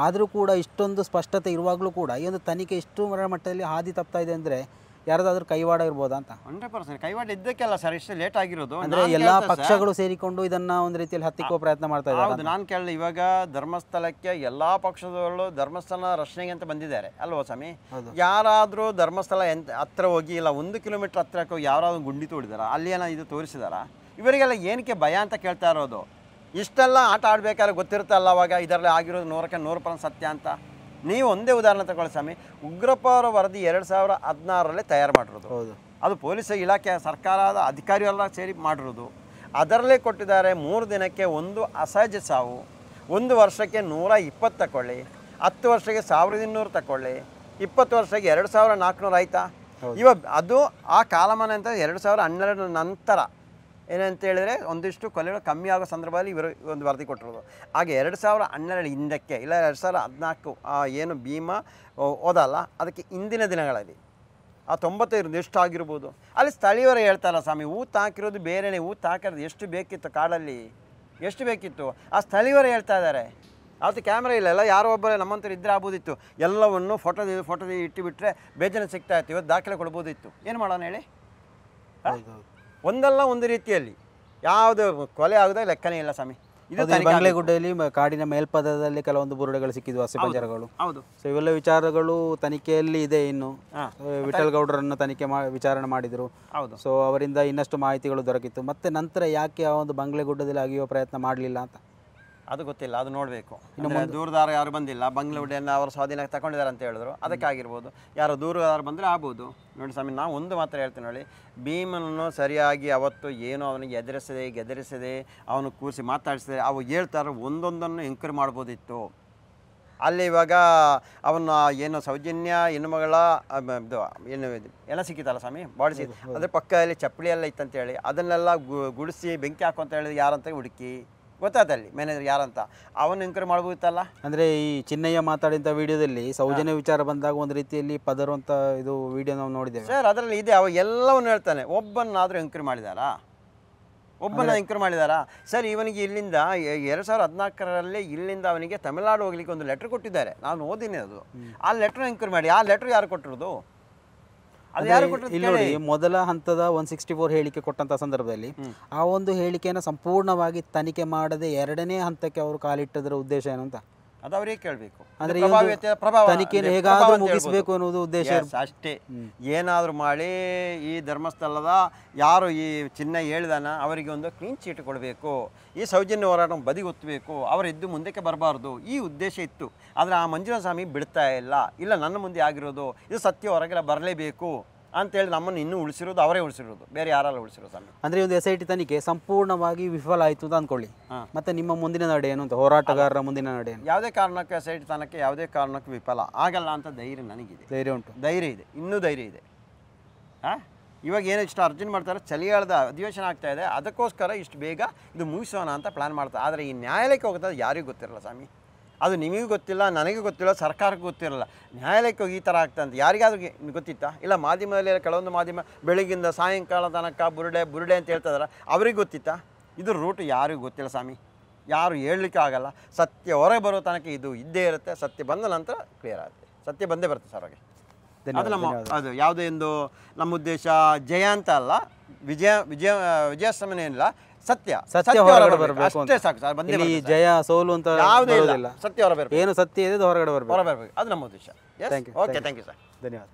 ಆದರೂ ಕೂಡ ಇಷ್ಟೊಂದು ಸ್ಪಷ್ಟತೆ ಇರುವಾಗಲೂ ಕೂಡ ಈ ಒಂದು ತನಿಖೆ ಇಷ್ಟು ಮಟ್ಟದಲ್ಲಿ ಹಾದಿ ತಪ್ತಾ ಇದೆ ಅಂದರೆ ಯಾರದಾದ್ರೂ ಕೈವಾಡ ಇರ್ಬೋದಾ ಅಂತ? 100% ಕೈವಾಡ ಇದ್ದಕ್ಕೆಲ್ಲ ಸರ್ ಇಷ್ಟು ಲೇಟ್ ಆಗಿರೋದು. ಅಂದರೆ ಎಲ್ಲ ಪಕ್ಷಗಳು ಸೇರಿಕೊಂಡು ಇದನ್ನ ಒಂದು ರೀತಿಯಲ್ಲಿ ಹತ್ತಿಕ್ಕುವ ಪ್ರಯತ್ನ ಮಾಡ್ತಾ ಇದ್ದಾರೆ. ಹೌದು, ನಾನು ಕೇಳಿದೆ. ಇವಾಗ ಧರ್ಮಸ್ಥಳಕ್ಕೆ ಎಲ್ಲ ಪಕ್ಷದವರು ಧರ್ಮಸ್ಥಳ ರಕ್ಷಣೆಗೆ ಅಂತ ಬಂದಿದ್ದಾರೆ ಅಲ್ವಾ ಸ್ವಾಮಿ? ಯಾರಾದರೂ ಧರ್ಮಸ್ಥಳ ಹತ್ರ ಹೋಗಿ ಇಲ್ಲ 1 ಕಿಲೋಮೀಟರ್ ಹತ್ರಕ್ಕೆ ಹೋಗಿ ಯಾರಾದ್ರೂ ಗುಂಡಿ ತೋಡಿದಾರ, ಅಲ್ಲಿ ಏನೋ ಇದು ತೋರಿಸಿದಾರ? ಇವರಿಗೆಲ್ಲ ಏನಕ್ಕೆ ಭಯ ಅಂತ ಕೇಳ್ತಾ ಇರೋದು. ಇಷ್ಟೆಲ್ಲ ಆಟ ಆಡ್ಬೇಕಾದ್ರೆ ಗೊತ್ತಿರುತ್ತಲ್ಲ ಅವಾಗ ಇದರಲ್ಲಿ ಆಗಿರೋದು 100% ಸತ್ಯ ಅಂತ. ನೀವು ಒಂದೇ ಉದಾಹರಣೆ ತಗೊಳ್ಳಿ ಸ್ವಾಮಿ, ಉಗ್ರಪ್ಪ ಅವರ ವರದಿ 2016ರಲ್ಲೇ ತಯಾರು ಮಾಡಿರೋದು. ಅದು ಪೊಲೀಸ್ ಇಲಾಖೆ ಸರ್ಕಾರದ ಅಧಿಕಾರಿಯೆಲ್ಲ ಸೇರಿ ಮಾಡಿರೋದು. ಅದರಲ್ಲೇ ಕೊಟ್ಟಿದ್ದಾರೆ 3 ದಿನಕ್ಕೆ 1 ಅಸಹಜ ಸಾವು, 1 ವರ್ಷಕ್ಕೆ 120 ತಗೊಳ್ಳಿ, 10 ವರ್ಷಕ್ಕೆ 1200 ತಗೊಳ್ಳಿ, 20 ವರ್ಷಕ್ಕೆ 2400 ಆಯಿತಾ? ಇವಾಗ ಅದು ಆ ಕಾಲಮಾನ ಅಂತ 2012 ನಂತರ ಏನಂತ ಹೇಳಿದರೆ ಒಂದಿಷ್ಟು ಕೊಲೆಗಳು ಕಮ್ಮಿ ಆಗೋ ಸಂದರ್ಭದಲ್ಲಿ ಇವರು ಒಂದು ವರದಿ ಕೊಟ್ಟಿರೋದು. ಹಾಗೆ 2012 ಹಿಂದಕ್ಕೆ ಇಲ್ಲ 2014 ಏನು ಭೀಮಾ ಹೋದಲ್ಲ ಅದಕ್ಕೆ ಹಿಂದಿನ ದಿನಗಳಲ್ಲಿ ಆ 95 ಎಷ್ಟು ಆಗಿರ್ಬೋದು. ಅಲ್ಲಿ ಸ್ಥಳೀಯರು ಹೇಳ್ತಾರಲ್ಲ ಸ್ವಾಮಿ, ಊತ ಹಾಕಿರೋದು ಬೇರೆಯೇ, ಊತ ಹಾಕಿರೋದು ಎಷ್ಟು ಬೇಕಿತ್ತು ಕಾಡಲ್ಲಿ, ಎಷ್ಟು ಬೇಕಿತ್ತು ಆ ಸ್ಥಳೀಯರು ಹೇಳ್ತಾ ಇದ್ದಾರೆ. ಅವತ್ತು ಕ್ಯಾಮ್ರಾ ಇಲ್ಲ, ಯಾರೋ ಒಬ್ಬರು ನಮ್ಮಂತರು ಇದ್ರೆ ಆಗ್ಬೋದಿತ್ತು. ಎಲ್ಲವನ್ನು ಫೋಟೋ ಇಟ್ಟುಬಿಟ್ರೆ ಬೇಜಾನ ಸಿಗ್ತಾ ಇತ್ತು. ಇವತ್ತು ದಾಖಲೆ ಕೊಡ್ಬೋದಿತ್ತು. ಏನು ಮಾಡೋಣ ಹೇಳಿ? ಒಂದಲ್ಲ ಒಂದು ರೀತಿಯಲ್ಲಿ ಯಾವುದು ಕೊಲೆ ಆಗೋದೇ ಲೆಕ್ಕನೇ ಇಲ್ಲ ಸ್ವಾಮಿ. ಇದು ಬಂಗ್ಲೆಗುಡ್ಡೆಯಲ್ಲಿ ಕಾಡಿನ ಮೇಲ್ಪದರದಲ್ಲಿ ಕೆಲವೊಂದು ಬುರುಡೆಗಳು ಸಿಕ್ಕಿದ್ವು, ಅಸ್ಥಿಪಂಜರಗಳು. ಹೌದು. ಸೊ ಇವೆಲ್ಲ ವಿಚಾರಗಳು ತನಿಖೆಯಲ್ಲಿ ಇದೆ. ಇನ್ನು ವಿಠಲ್ ಗೌಡರನ್ನು ವಿಚಾರಣೆ ಮಾಡಿದ್ರು. ಹೌದು. ಸೊ ಅವರಿಂದ ಇನ್ನಷ್ಟು ಮಾಹಿತಿಗಳು ದೊರಕಿತ್ತು. ಮತ್ತೆ ನಂತರ ಯಾಕೆ ಆ ಒಂದು ಬಂಗ್ಲೆಗುಡ್ಡದಲ್ಲಿ ಅಗಿಯುವ ಪ್ರಯತ್ನ ಮಾಡಲಿಲ್ಲ ಅಂತ ಅದು ಗೊತ್ತಿಲ್ಲ, ಅದು ನೋಡಬೇಕು. ದೂರದಾರ ಯಾರು ಬಂದಿಲ್ಲ, ಬಂಗ್ಲೆಗುಡ್ಡೆಯನ್ನು ಅವರು ಸ್ವಾಧೀನಕ್ಕೆ ತಗೊಂಡಿದ್ದಾರೆ ಅಂತ ಹೇಳಿದ್ರು, ಅದಕ್ಕಾಗಿರ್ಬೋದು. ಯಾರೋ ದೂರದಾರ ಬಂದರೆ ಆಗ್ಬೋದು. ನೋಡಿ ಸ್ವಾಮಿ, ನಾವು ಒಂದು ಮಾತ್ರ ಹೇಳ್ತೀನಿ ನೋಡಿ, ಭೀಮನನ್ನು ಸರಿಯಾಗಿ ಅವತ್ತು ಏನು ಅವನಿಗೆ ಗೆದರಿಸದೆ ಅವನು ಕೂರಿಸಿ ಮಾತಾಡಿಸಿದೆ, ಅವು ಹೇಳ್ತಾರೆ ಒಂದೊಂದನ್ನು ಎಂಕ್ವೈರಿ ಮಾಡ್ಬೋದಿತ್ತು. ಅಲ್ಲಿ ಇವಾಗ ಅವನ್ನ ಏನು ಸೌಜನ್ಯ ಹೆಣ್ಣುಮಗಳ ಇದು ಏನು ಎಲ್ಲ ಸಿಕ್ಕಿತ್ತಲ್ಲ ಸ್ವಾಮಿ, ಬಾಡಿ ಸಿಕ್ಕಿತ್ತು. ಅದ್ರ ಪಕ್ಕದಲ್ಲಿ ಚಪ್ಪಲಿ ಎಲ್ಲ ಇತ್ತಂತೇಳಿ ಅದನ್ನೆಲ್ಲ ಗುಡಿಸಿ ಬೆಂಕಿ ಹಾಕು ಅಂತ ಹೇಳಿದ್ರೆ ಯಾರಂತ ಹುಡುಕಿ ಗೊತ್ತಾದಲ್ಲಿ ಮ್ಯಾನೇಜರ್ ಯಾರಂತ ಅವನು ಎಂಕ್ವೈರಿ ಮಾಡ್ಬೋದಿತ್ತಲ್ಲ. ಅಂದರೆ ಈ ಚಿನ್ನಯ್ಯ ಮಾತಾಡಿದಂಥ ವಿಡಿಯೋದಲ್ಲಿ ಸೌಜನ್ಯ ವಿಚಾರ ಬಂದಾಗ ಒಂದು ರೀತಿಯಲ್ಲಿ ಪದರುವಂಥ ಇದು ವಿಡಿಯೋ ನಾವು ನೋಡಿದ್ದೇವೆ ಸರ್. ಅದರಲ್ಲಿ ಇದೆ, ಅವ ಎಲ್ಲವನ್ನು ಹೇಳ್ತಾನೆ. ಒಬ್ಬನಾದರೂ ಎಂಕ್ವೈರಿ ಮಾಡಿದಾರಾ? ಒಬ್ಬನ ಎಂಕ್ವೈರಿ ಮಾಡಿದಾರಾ ಸರ್? ಇವನಿಗೆ ಇಲ್ಲಿಂದ 2014ರಲ್ಲಿ ಇಲ್ಲಿಂದ ಅವನಿಗೆ ತಮಿಳ್ನಾಡು ಹೋಗ್ಲಿಕ್ಕೆ ಒಂದು ಲೆಟ್ರ್ ಕೊಟ್ಟಿದ್ದಾರೆ, ನಾನು ಓದಿನಿ ಅದು. ಆ ಲೆಟ್ರ್ ಎಂಕ್ವೈರಿ ಮಾಡಿ, ಆ ಲೆಟ್ರ್ ಯಾರು ಕೊಟ್ಟಿರೋದು? ಅದು ಯಾರು ಕೊಟ್ಟಿರೋದು? ಇಲ್ಲಿ ನೋಡಿ, ಮೊದಲ ಹಂತದ 164 ಹೇಳಿಕೆ ಕೊಟ್ಟಂತ ಸಂದರ್ಭದಲ್ಲಿ ಆ ಒಂದು ಹೇಳಿಕೆಯನ್ನು ಸಂಪೂರ್ಣವಾಗಿ ತನಿಖೆ ಮಾಡದೆ ಎರಡನೇ ಹಂತಕ್ಕೆ ಅವರು ಕಾಲಿಟ್ಟದರ ಉದ್ದೇಶ ಏನು ಅಂತ ಅದು ಅವರಿಗೆ ಕೇಳಬೇಕು. ಅಂದ್ರೆ ತನಿಖೆಯನ್ನು ಹೇಗಾದ್ರೂ ಮುಗಿಸಬೇಕು ಅನ್ನೋದು ಉದ್ದೇಶ ಅಷ್ಟೇ. ಏನಾದರೂ ಮಾಡಿ ಈ ಧರ್ಮಸ್ಥಳದ ಯಾರು ಈ ಚಿನ್ನ ಹೇಳಿದಾನ ಅವರಿಗೆ ಒಂದು ಕ್ಲೀನ್ ಚೀಟ್ ಕೊಡಬೇಕು, ಈ ಸೌಜನ್ಯ ಹೋರಾಟ ಬದಿಗೊತ್ತಬೇಕು, ಅವರಿದ್ದು ಮುಂದಕ್ಕೆ ಬರಬಾರ್ದು, ಈ ಉದ್ದೇಶ ಇತ್ತು. ಆದರೆ ಆ ಮಂಜುನಾಥ ಸ್ವಾಮಿ ಬಿಡ್ತಾ ಇಲ್ಲ ನನ್ನ ಮುಂದೆ ಆಗಿರೋದು ಇದು ಸತ್ಯ ಹೊರಗೆಲ್ಲ ಬರಲೇಬೇಕು ಅಂತೇಳಿ ನಮ್ಮನ್ನು ಇನ್ನೂ ಉಳಿಸಿರೋದು ಅವರೇ ಉಳಿಸಿರೋದು, ಬೇರೆ ಯಾರಲ್ಲ ಉಳಿಸಿರೋದು ಸ್ವಾಮಿ. ಅಂದ್ರೆ ಒಂದು SIT ತನಿಖೆ ಸಂಪೂರ್ಣವಾಗಿ ವಿಫಲ ಆಯಿತು ಅಂತ ಅಂದ್ಕೊಳ್ಳಿ, ಮತ್ತೆ ನಿಮ್ಮ ಮುಂದಿನ ನಡೆ ಏನು ಅಂತ, ಹೋರಾಟಗಾರರ ಮುಂದಿನ ನಡೆ ಏನು? ಯಾವುದೇ ಕಾರಣಕ್ಕೆ SIT ತನಕ ಯಾವುದೇ ಕಾರಣಕ್ಕೂ ವಿಫಲ ಆಗಲ್ಲ ಅಂತ ಧೈರ್ಯ ನನಗಿದೆ. ಧೈರ್ಯ ಉಂಟು, ಧೈರ್ಯ ಇದೆ, ಇನ್ನೂ ಧೈರ್ಯ ಇದೆ. ಇವಾಗ ಏನು ಇಷ್ಟು ಅರ್ಜೆಂಟ್ ಮಾಡ್ತಾರೆ, ಚಳಿಗಾಲದ ಅಧಿವೇಶನ ಆಗ್ತಾ ಇದೆ, ಅದಕ್ಕೋಸ್ಕರ ಇಷ್ಟು ಬೇಗ ಇದು ಮುಗಿಸೋಣ ಅಂತ ಪ್ಲ್ಯಾನ್ ಮಾಡ್ತಾರೆ. ಆದರೆ ಈ ನ್ಯಾಯಾಲಯಕ್ಕೆ ಹೋಗ್ತದೆ ಯಾರಿಗೂ ಗೊತ್ತಿರಲ್ಲ ಸ್ವಾಮಿ, ಅದು ನಿಮಗೂ ಗೊತ್ತಿಲ್ಲ, ನನಗೂ ಗೊತ್ತಿಲ್ಲ, ಸರ್ಕಾರಕ್ಕೂ ಗೊತ್ತಿರಲ್ಲ. ನ್ಯಾಯಾಲಯಕ್ಕೆ ಹೋಗಿ ಈ ಥರ ಆಗ್ತಾ ಅಂತ ಯಾರಿಗಾದ್ರೂ ಗೊತ್ತಿತ್ತಾ? ಇಲ್ಲ ಮಾಧ್ಯಮದಲ್ಲಿ ಕೆಲವೊಂದು ಮಾಧ್ಯಮ ಬೆಳಗಿಂದ ಸಾಯಂಕಾಲ ತನಕ ಬುರುಡೆ ಅಂತ ಹೇಳ್ತಿದಾರೆ, ಅವ್ರಿಗೆ ಗೊತ್ತಿತ್ತಾ? ಇದು ರೂಟ್ ಯಾರಿಗೂ ಗೊತ್ತಿಲ್ಲ ಸ್ವಾಮಿ, ಯಾರು ಹೇಳಲಿಕ್ಕೆ ಆಗಲ್ಲ. ಸತ್ಯ ಹೊರಗೆ ಬರೋ ತನಕ ಇದು ಇದ್ದೇ ಇರುತ್ತೆ, ಸತ್ಯ ಬಂದ ನಂತರ ಕ್ಲಿಯರ್ ಆಗುತ್ತೆ, ಸತ್ಯ ಬಂದೇ ಬರುತ್ತೆ ಸರ್ ಹೊರಗೆ. ಅದು ಅದು ಯಾವುದೇ ಒಂದು ನಮ್ಮ ಉದ್ದೇಶ ಜಯ ಅಂತ ಅಲ್ಲ, ವಿಜಯ ಏನಿಲ್ಲ, ಸತ್ಯ ಹೊರಗಡೆ ಬರಬೇಕು ಅಷ್ಟೇ ಸಾಕು ಸರ್. ಬಂದೇ ಜಯ ಸೋಲು ಅಂತ ಯಾವುದೇ ಇಲ್ಲ, ಸತ್ಯ ಹೊರಬರಬೇಕು, ಏನು ಸತ್ಯ ಇದೆ ಹೊರಗಡೆ ಬರಬೇಕು, ಅದು ನಮ್ಮ ಉದ್ದೇಶ. ಓಕೆ, ಥ್ಯಾಂಕ್ ಯು ಸರ್, ಧನ್ಯವಾದ.